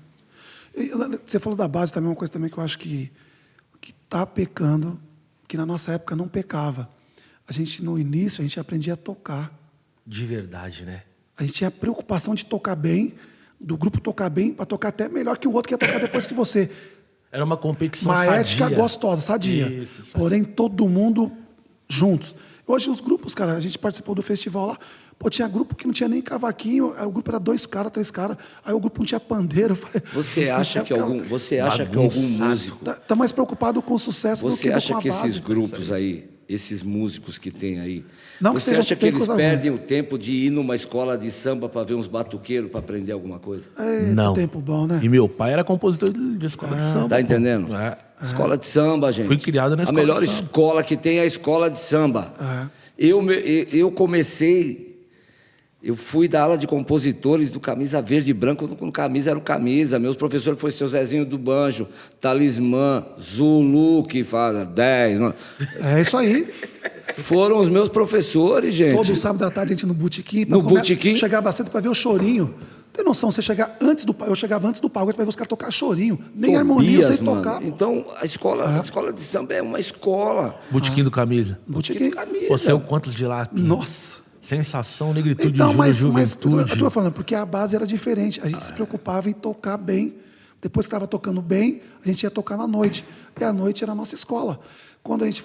E, você falou da base também, uma coisa também que eu acho que está pecando, que na nossa época não pecava. A gente, no início, a gente aprendia a tocar. De verdade, né? A gente tinha a preocupação de tocar bem, do grupo tocar bem, para tocar até melhor que o outro que ia tocar depois que você. Era uma competição Uma sadia. ética gostosa, sadia. Isso. Porém, todo mundo juntos. Hoje, os grupos, cara, a gente participou do festival lá, pô, tinha grupo que não tinha nem cavaquinho, aí o grupo era 2 caras, 3 caras, aí o grupo não tinha pandeiro. Você acha que algum Bagunçado. músico... Tá mais preocupado com o sucesso do Você que acha com a que base. esses grupos aí, esses músicos que tem aí, Não que você sejam- acha que tem eles coisa perdem o tempo de ir numa escola de samba para ver uns batuqueiros para aprender alguma coisa? Eita, Não. tempo bom, né? E meu pai era compositor de escola de samba. Tá pô. entendendo? É. Escola de samba, gente. Fui criado na escola A melhor de samba. escola que tem é a escola de samba. Eu comecei, eu fui da ala de compositores do Camisa Verde e Branco, quando camisa era o camisa. Meus professores foram seu Zezinho do Banjo, Talismã, Zulu, que fala 10. Não. É isso aí. Foram os meus professores, gente. Todo sábado à tarde a gente no botequim. No botequim? Chegava cedo para ver o chorinho. Tem noção, você chegar antes do eu chegava antes do pagode para ver os caras tocar chorinho. Nem harmonia eu sei Tobias, mano. tocar. Pô. Então, a escola de samba é uma escola. Botequim do Camisa. Botequim. Camisa. Você é o quantos de lá? Pim? Nossa. Sensação, negritude, Então, mas juventude. eu tô falando, porque a base era diferente. A gente se preocupava em tocar bem. Depois que estava tocando bem, a gente ia tocar na noite. E a noite era a nossa escola. Quando a gente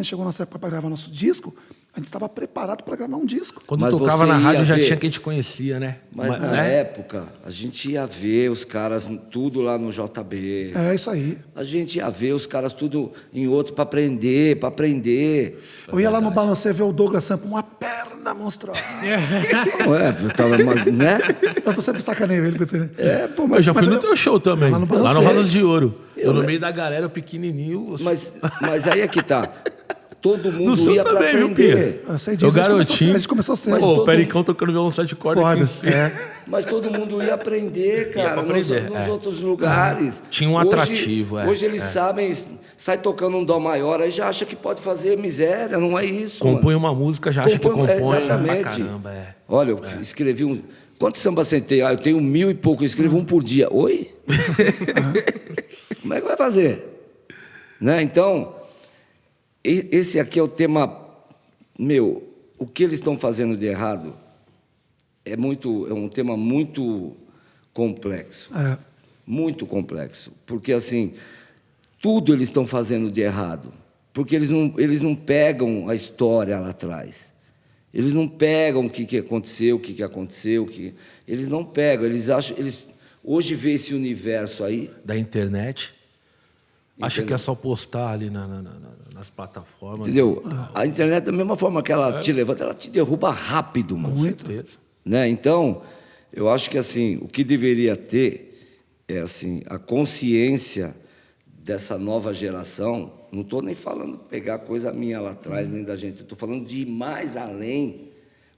chegou nossa época para gravar nosso disco, a gente estava preparado para gravar um disco. Quando Mas tocava você na rádio ia já ver. tinha quem te conhecia, né? Mas na né? época, a gente ia ver os caras tudo lá no JB. É isso aí. A gente ia ver os caras tudo em outro para aprender, para aprender. Eu ia lá no Balancê ver o Douglas Sampa, uma perna monstruosa. Não é? Eu tava, né? Eu sempre sacaneio ele com isso. É, pô, Eu mas, já fui no teu show também. Lá no Lá no Balancê. Rodas de Ouro. Eu no Eu- meio da galera, eu pequenininho. mas aí é que tá. Todo No mundo seu ia para também, viu, aprender. Pia? Eu sei O disso, garotinho. a gente começou cedo. Mas Pô, o todo- Pericão tocando violão 7 cordas. Cordas, aqui. Mas todo mundo ia aprender, cara, pra aprender, nos é. outros lugares. Tinha um atrativo, é. Hoje eles sabem, sai tocando um dó maior, aí já acha que pode fazer miséria, não é isso. Compõe mano. uma música, já acha que compõe exatamente. pra caramba. É. Olha, eu escrevi um. Quantos sambas você tem? Ah, eu tenho 1000 e pouco, eu escrevo um por dia. Oi? Como é que vai fazer? Né? Então, esse aqui é o tema. Meu, o que eles estão fazendo de errado é um tema muito complexo. É. Muito complexo. Porque, assim, tudo eles estão fazendo de errado. Porque eles não pegam a história lá atrás. Eles não pegam o que aconteceu, eles não pegam, eles acham. Hoje vê esse universo aí. Da internet. Acha Entendeu? que é só postar ali nas plataformas. Entendeu? A internet, da mesma forma que ela te levanta, ela te derruba rápido, mano. Com certeza. Né? Então, eu acho que assim, o que deveria ter é assim, a consciência dessa nova geração. Não estou nem falando pegar coisa minha lá atrás, nem da gente. Estou falando de ir mais além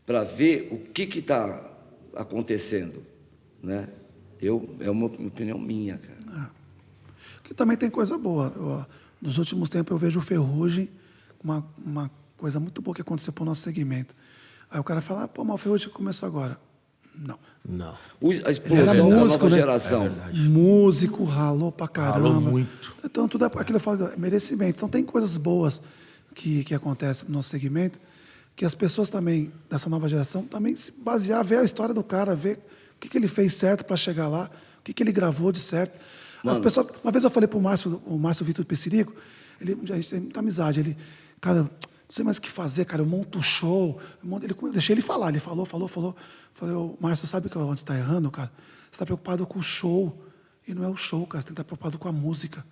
para ver o que está acontecendo. Né? É uma opinião minha, cara. Que também tem coisa boa. Nos últimos tempos eu vejo o Ferrugem com coisa muito boa que aconteceu para o nosso segmento. Aí o cara fala, pô, Malfei hoje começou agora. Não. Não. A explosão da músico, nova né? geração. Músico, ralou pra caramba. Ralou muito. Então, tudo aquilo que eu falo, merecimento. Então, tem coisas boas que acontecem no nosso segmento, que as pessoas também, dessa nova geração, também se basear, ver a história do cara, ver o que ele fez certo para chegar lá, o que ele gravou de certo. As pessoas, uma vez eu falei para o Márcio Vitor Pessirico, a gente tem muita amizade, ele, cara, não sei mais o que fazer, cara, eu monto show, eu deixei ele falar, ele falou. Falei, ô, Márcio, sabe onde você está errando, cara? Você está preocupado com o show, e não é o show, cara, você tem que estar preocupado com a música.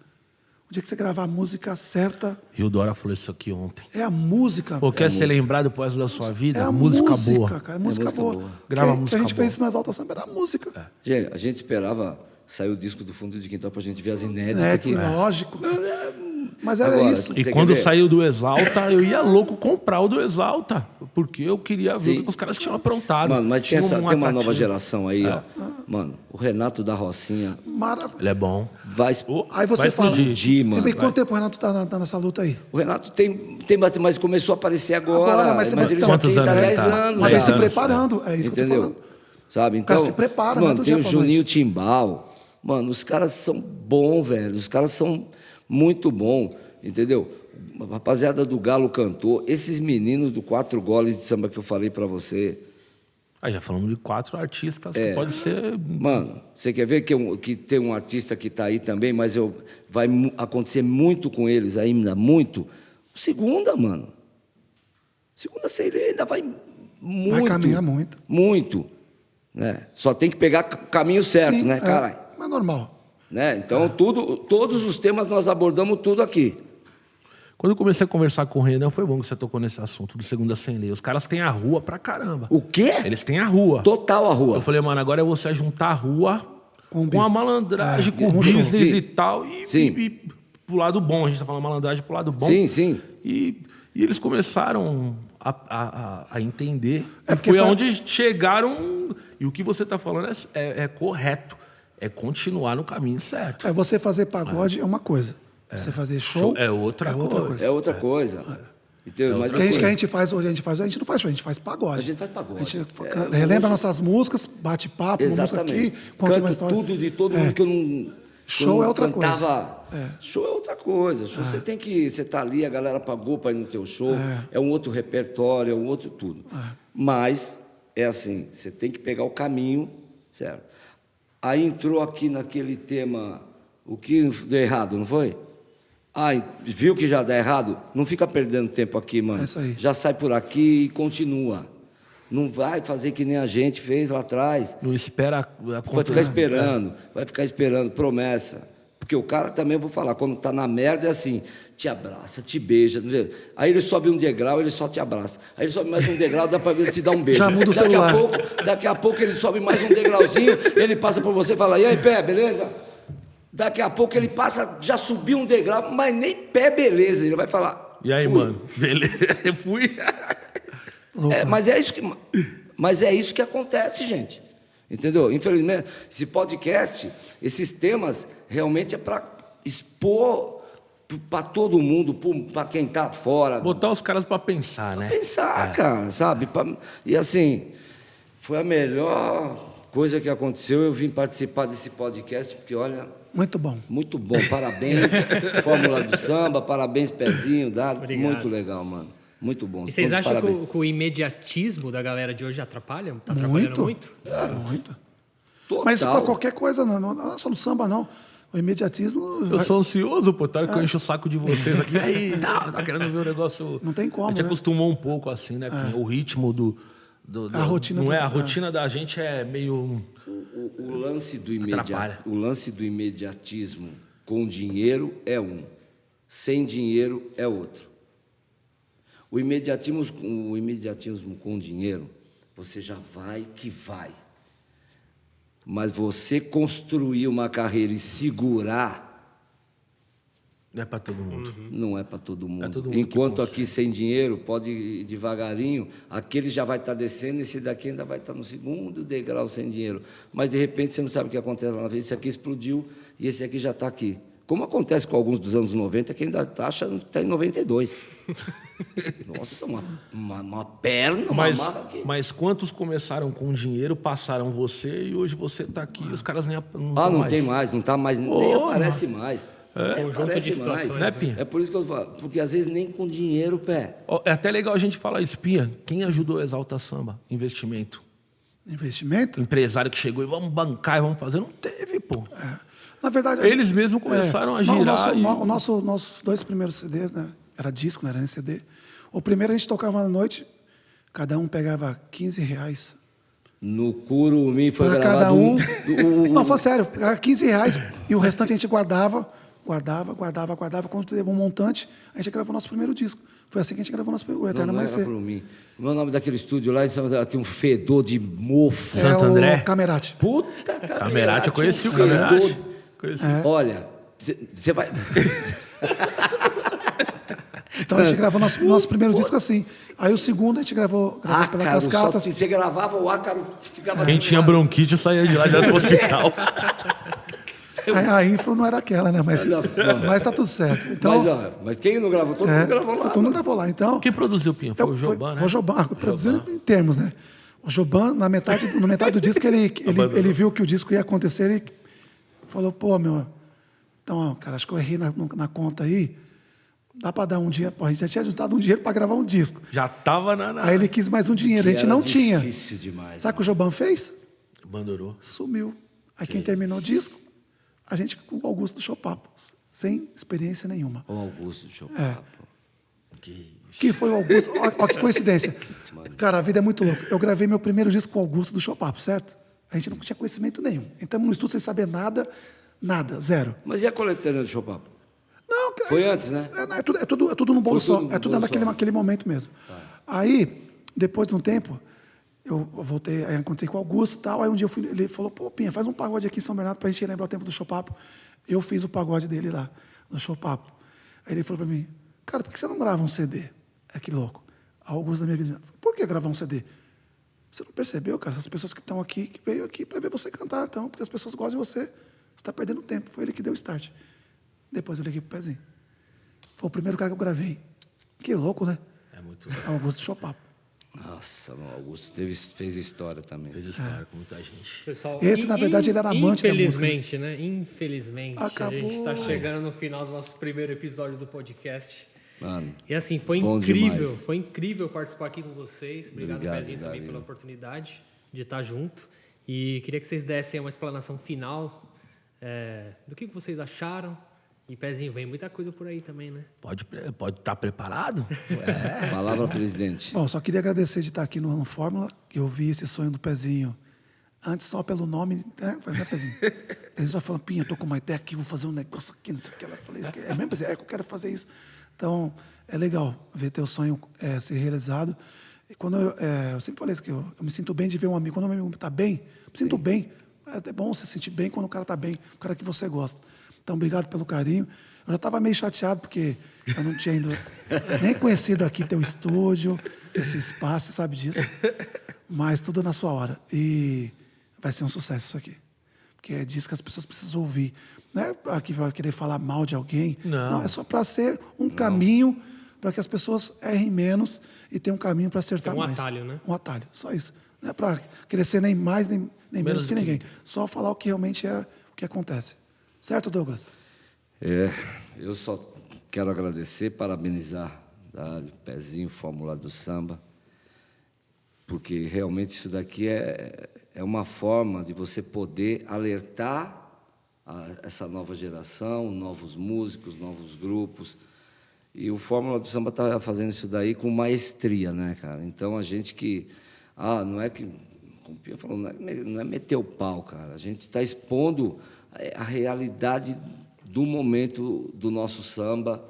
O dia que você gravar a música certa... Rio Dora falou isso aqui ontem. É a música. Pô, quer ser lembrado pro resto da sua vida? É a música música, boa. cara, música boa. Grava que música a gente boa. fez isso nas altas samba, era a música. Gente, a gente esperava sair o disco do Fundo de Quintal pra gente ver as inéditas É, aqui. lógico. Mas era Agora, isso. E Você quando quer ver? saiu do Exalta, eu ia louco comprar o do Exalta. Porque eu queria ver Sim. o que os caras tinham aprontado. Mano, mas Tinha tem uma atrativo. nova geração aí, ó. Mano, o Renato da Rocinha Maravilha. Ele é bom. vai... Aí você Vai fala... explodir, mano. E quanto tempo o Renato tá nessa luta aí? O Renato tem mas começou a aparecer agora. Agora, mas ele já quantos tem anos 10 ele tá? anos. Mas já. vem se 10 anos, preparando. É isso que eu tô Entendeu? falando. Sabe? Então, cara se prepara, não é mano, do tem dia o pra Juninho noite. Timbal. Mano, os caras são bons, velho. Os caras são muito bons, entendeu? A rapaziada do Galo cantou. Esses meninos do 4 goles de samba que eu falei pra você. Aí já falamos de 4 artistas que pode ser... Mano, você quer ver que tem um artista que tá aí também, mas vai acontecer muito com eles ainda, muito. Segunda, mano. Segunda Sereia ainda vai muito. Vai caminhar muito. Muito. Né? Só tem que pegar o caminho certo, Sim, né, caralho? Mas normal. Né? Então, todos os temas nós abordamos tudo aqui. Quando eu comecei a conversar com o Renan, foi bom que você tocou nesse assunto do Segunda Sem Lei. Os caras têm a rua pra caramba. O quê? Eles têm a rua. Total a rua. Eu falei, mano, agora é você juntar a rua Com o com a business. malandragem, com o com o business show. e tal. Sim. E pro lado bom. A gente tá falando malandragem pro lado bom. Sim, sim. E eles começaram a entender. É E porque foi fa- aonde chegaram. E o que você tá falando é correto. É continuar no caminho certo. É, você fazer pagode é uma coisa. Você fazer show É outra coisa. É outra coisa. Entendeu? Mas Porque assim, a gente faz hoje, a gente não faz show, a gente faz pagode. A gente faz pagode. A gente É, relembra nossas músicas, bate papo, uma música exatamente. aqui, conta uma Canto história. tudo de todo mundo que eu não... Show que eu não é outra cantava. coisa. Show é outra coisa. Show você tem que... Você tá ali, a galera pagou para ir no teu show. É um outro repertório, é um outro tudo. Mas, é assim, você tem que pegar o caminho, certo? Aí entrou aqui naquele tema, o que deu errado, não foi? Viu que já dá errado? Não fica perdendo tempo aqui, mano. É isso aí. Já sai por aqui e continua. Não vai fazer que nem a gente fez lá atrás. Não espera Vai ficar esperando, promessa. Porque o cara também, eu vou falar, quando tá na merda é assim, te abraça, te beija. Aí ele sobe um degrau, ele só te abraça. Aí ele sobe mais um degrau, dá pra ele te dar um beijo. Já muda o celular. Daqui a pouco ele sobe mais um degrauzinho, ele passa por você e fala, e aí, pé, beleza? Daqui a pouco ele passa, já subiu um degrau, mas nem pé, beleza. Ele vai falar. E aí, fui. mano? Beleza, eu fui. Mas é isso que acontece, gente. Entendeu? Infelizmente, esse podcast, esses temas, realmente é para expor para todo mundo, para quem está fora. Botar os caras pra pensar, né? Pensar, cara, sabe? E assim, foi a melhor coisa que aconteceu. Eu vim participar desse podcast, porque olha. Muito bom. Muito bom, parabéns, Fórmula do Samba, parabéns, Pezinho, dado. Obrigado. Muito legal, mano. Muito bom. E vocês Todos acham parabéns. que o imediatismo da galera de hoje atrapalha? Tá atrapalhando muito? Muito. Total. Mas isso para qualquer coisa, não é só no samba, não. O imediatismo... Eu sou ansioso, pô, tá? Que eu encho o saco de vocês aqui. Aí, tá querendo ver o negócio. Não tem como, A gente né? acostumou um pouco assim, né? O ritmo do A rotina não do- é? A rotina da gente é meio. O lance do Atrapalha. o lance do imediatismo com dinheiro é um, sem dinheiro é outro. O imediatismo com dinheiro, você já vai que vai. Mas você construir uma carreira e segurar, Não é pra todo mundo. não é para todo mundo. todo mundo que Enquanto consegue. aqui sem dinheiro, pode ir devagarinho, aquele já vai estar descendo, esse daqui ainda vai estar no segundo degrau sem dinheiro. Mas de repente você não sabe o que acontece lá na frente, esse aqui explodiu e esse aqui já está aqui. Como acontece com alguns dos anos 90, que ainda acha que está em 92. Nossa, uma perna, uma marra aqui. Mas quantos começaram com dinheiro, passaram você e hoje você está aqui e os caras nem Não tem mais, não está mais, nem aparece mais. Conjunto de situações, né, Pinha? É por isso que eu falo, porque às vezes nem com dinheiro, pé. É até legal a gente falar isso, Pinha. Quem ajudou a Exalta Samba? Investimento. Investimento? Empresário que chegou e vamos bancar e vamos fazer. Não teve, pô. Na verdade, Eles mesmos começaram a girar. Nossos 2 primeiros CDs, né? Era disco, não era nem CD. O primeiro a gente tocava na noite, cada um pegava R$15. No Curumim foi Para gravado cada um. Não, foi sério, pegava R$15 e o restante a gente guardava. Quando levou um montante, a gente gravou nosso primeiro disco. Foi assim que a gente gravou o Eterno Não Amanhecer. era Curumim. Como é o nome daquele estúdio lá? Aqui um fedor de mofo. Santo André? O Camerati. Puta, Camerati, eu conheci o Camerati. Olha, você vai... Então a gente gravou nosso primeiro disco assim. Aí o segundo a gente gravou pela Cascata. Você gravava, o ácaro ficava... Quem tinha bronquite saía de lá direto pro hospital. A infra não era aquela, né? Mas tá tudo certo. Então, mas quem não gravou? Todo mundo gravou lá. Todo mundo gravou lá. Então, Quem produziu, Pinha? Foi o Joban, né? Foi o Joban, produzindo em termos, né? O Joban, na metade do disco, ele viu que o disco ia acontecer, ele falou, pô, meu... Então, cara, acho que eu errei na conta aí. Dá para dar um dinheiro? Pô, a gente já tinha juntado um dinheiro para gravar um disco. Já tava na... Aí ele quis mais um dinheiro, a gente não tinha. Difícil demais. Sabe o que o Joban fez? Bandurou. Sumiu. Aí quem terminou o disco, a gente com o Augusto do Chopapo, sem experiência nenhuma. O Augusto do Chopapo. Que foi o Augusto. Olha que coincidência. Cara, a vida é muito louca. Eu gravei meu primeiro disco com o Augusto do Chopapo, certo? A gente não tinha conhecimento nenhum. Entramos no estúdio sem saber nada, zero. Mas e a coletânea do Chopapo? Não, Foi antes, né? É tudo no bolo Foi só. tudo no É tudo bolo só. naquele momento mesmo. Aí, depois de um tempo, eu voltei, aí encontrei com o Augusto e tal. Aí um dia ele falou, pô, Pinha, faz um pagode aqui em São Bernardo pra gente lembrar o tempo do Chopapo. Eu fiz o pagode dele lá, no Chopapo. Aí ele falou pra mim, cara, por que você não grava um CD? Que louco. A Augusto da minha vizinha, por que gravar um CD? Você não percebeu, cara? Essas pessoas que estão aqui, que veio aqui para ver você cantar, então, porque as pessoas gostam de você. Você está perdendo tempo. Foi ele que deu o start. Depois eu liguei pro Pezinho. Foi o primeiro cara que eu gravei. Que louco, né? É muito... É o Augusto Chopapo. Nossa, o Augusto fez história também. Fez história com muita gente. Pessoal, Esse, na verdade, ele era amante da música. Infelizmente, né? Infelizmente. Acabou. A gente está chegando no final do nosso primeiro episódio do podcast. Mano, E assim, foi bom incrível. demais. Foi incrível participar aqui com vocês. Obrigado, Pezinho, também Dario. pela oportunidade de estar junto. E queria que vocês dessem uma explanação final do que vocês acharam. E, Pezinho, vem muita coisa por aí também, né? Pode estar preparado? Palavra, presidente. Bom, só queria agradecer de estar aqui no Fórmula, que eu vi esse sonho do Pezinho. Antes, só pelo nome, né, Pezinho? Eles só falam, Pinha, eu tô com uma ideia aqui, vou fazer um negócio aqui, não sei o que. Ela falei, é mesmo, Pezinho? É que eu quero fazer isso. Então, é legal ver teu sonho ser realizado. E quando eu sempre falei isso, que eu me sinto bem de ver um amigo. Quando um amigo está bem, me sinto bem. É bom você se sentir bem quando o cara está bem, o cara que você gosta. Então, obrigado pelo carinho. Eu já estava meio chateado, porque eu não tinha ainda nem conhecido aqui teu estúdio, esse espaço, você sabe disso. Mas tudo na sua hora. E vai ser um sucesso isso aqui. Porque é disso que as pessoas precisam ouvir. Não é para querer falar mal de alguém. Não, é só para ser um caminho para que as pessoas errem menos e tenham um caminho para acertar mais. Um atalho, né? Um atalho, só isso. Não é para querer ser nem mais nem menos que ninguém. Só falar o que realmente é o que acontece. Certo, Douglas? Eu só quero agradecer, parabenizar Dário, Pezinho, Fórmula do Samba, porque realmente isso daqui é uma forma de você poder alertar essa nova geração, novos músicos, novos grupos. E o Fórmula do Samba está fazendo isso daí com maestria, né, cara? Então, a gente que... não é que... Como o Pia falou, não é meter o pau, cara. A gente está expondo a realidade do momento do nosso samba,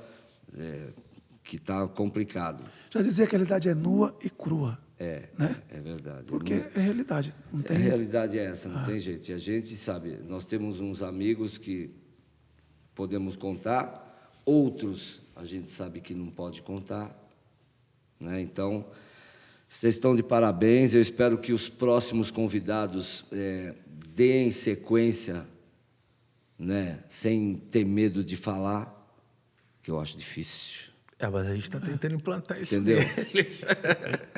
que está complicado. Já dizia que a realidade é nua e crua. Né? É verdade. Porque é realidade. Não tem... A realidade é essa, não tem jeito. E a gente sabe, nós temos uns amigos que podemos contar, outros a gente sabe que não pode contar, né? Então, vocês estão de parabéns. Eu espero que os próximos convidados deem sequência né, sem ter medo de falar, que eu acho difícil. Mas a gente está tentando implantar isso. Entendeu? Neles.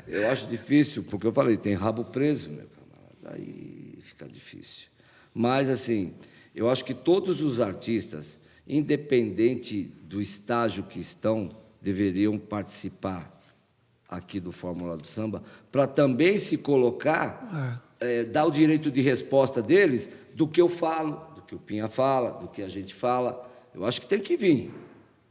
Eu acho difícil, porque eu falei, tem rabo preso, meu camarada, aí fica difícil. Mas, assim, eu acho que todos os artistas, independente do estágio que estão, deveriam participar aqui do Fórmula do Samba, para também se colocar, dar o direito de resposta deles do que eu falo, do que o Pinha fala, do que a gente fala. Eu acho que tem que vir,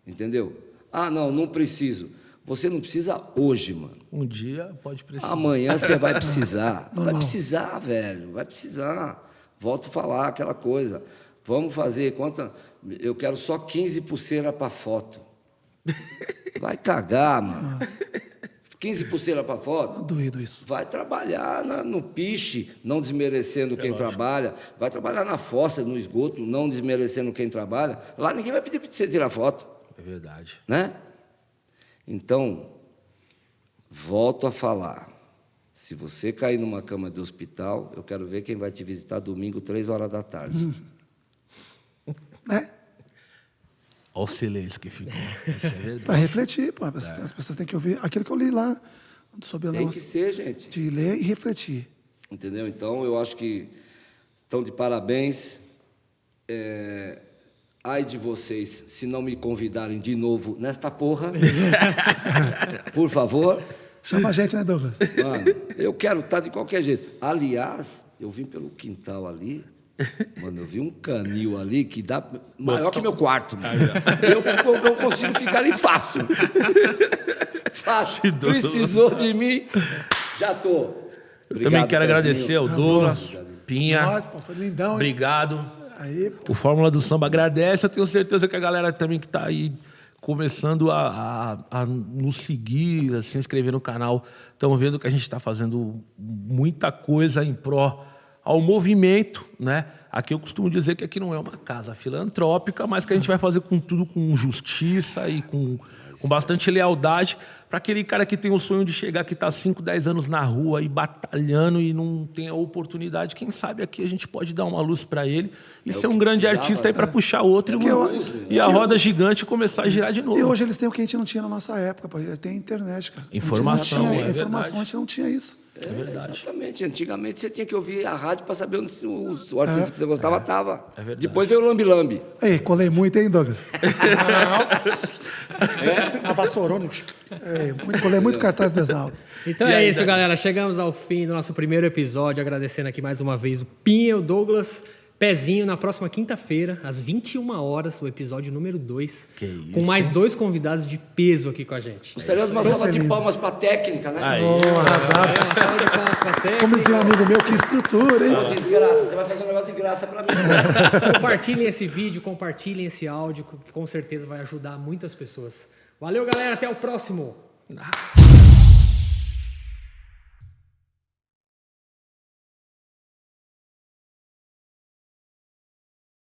entendeu? Ah, não preciso. Você não precisa hoje, mano. Um dia pode precisar. Amanhã você vai precisar. Vai precisar, velho. Vai precisar. Volto a falar aquela coisa. Vamos fazer quanta... Eu quero só 15 pulseiras para foto. Vai cagar, mano. 15 pulseiras para foto. Doído isso. Vai trabalhar no piche, não desmerecendo quem trabalha. Vai trabalhar na fossa, no esgoto, não desmerecendo quem trabalha. Lá ninguém vai pedir para você tirar foto. É verdade. Né? Então, volto a falar. Se você cair numa cama de hospital, eu quero ver quem vai te visitar domingo, 3 da tarde. Né? Olha o silêncio que ficou. Isso é verdade. Para refletir, pô. As pessoas têm que ouvir aquilo que eu li lá sobre a Tem que ser, gente. de ler e refletir. Entendeu? Então, eu acho que estão de parabéns. Ai de vocês, se não me convidarem de novo nesta porra. Por favor. Chama a gente, né, Douglas? Mano, eu quero estar de qualquer jeito. Aliás, eu vim pelo quintal ali. Mano, eu vi um canil ali que dá maior que meu quarto. Eu não consigo ficar ali fácil. Fácil. Precisou de mim, já tô. Eu também quero Pezinho. agradecer ao Douglas, Pinha. Nossa, pô, foi lindão, hein? Obrigado. Aí, O Fórmula do Samba agradece. Eu tenho certeza que a galera também que está aí começando a nos seguir, a se inscrever no canal, estão vendo que a gente está fazendo muita coisa em pró ao movimento, né? Aqui eu costumo dizer que aqui não é uma casa filantrópica, mas que a gente vai fazer com tudo com justiça e com bastante lealdade para aquele cara que tem o sonho de chegar, que está 5, 10 anos na rua e batalhando e não tem a oportunidade. Quem sabe aqui a gente pode dar uma luz para ele e ser um grande artista aí para puxar outro e a roda gigante começar a girar de novo. e hoje eles têm o que a gente não tinha na nossa época, pô. Tem internet, cara. Informação, Antes não tinha, é informação, verdade. a gente não tinha isso. É verdade. Exatamente. Antigamente você tinha que ouvir a rádio para saber onde o artista que você gostava estava. É verdade. Depois veio o lambi-lambi. Ei, colei muito, hein, Douglas? A vassourona. Colei muito cartaz pesado. Então é isso, galera. Chegamos ao fim do nosso primeiro episódio. Agradecendo aqui mais uma vez o Pinha e o Douglas. Pezinho, na próxima quinta-feira, às 21 horas, o episódio número 2. Que isso. Com mais 2 convidados de peso aqui com a gente. Gostaria de uma salva de palmas para a técnica, né? Arrasado. Uma salva de palmas pra técnica. Como dizia um amigo meu, que estrutura, hein? Ô, desgraça, você vai fazer um negócio de graça para mim. Compartilhem esse vídeo, compartilhem esse áudio, que com certeza vai ajudar muitas pessoas. Valeu, galera. Até o próximo.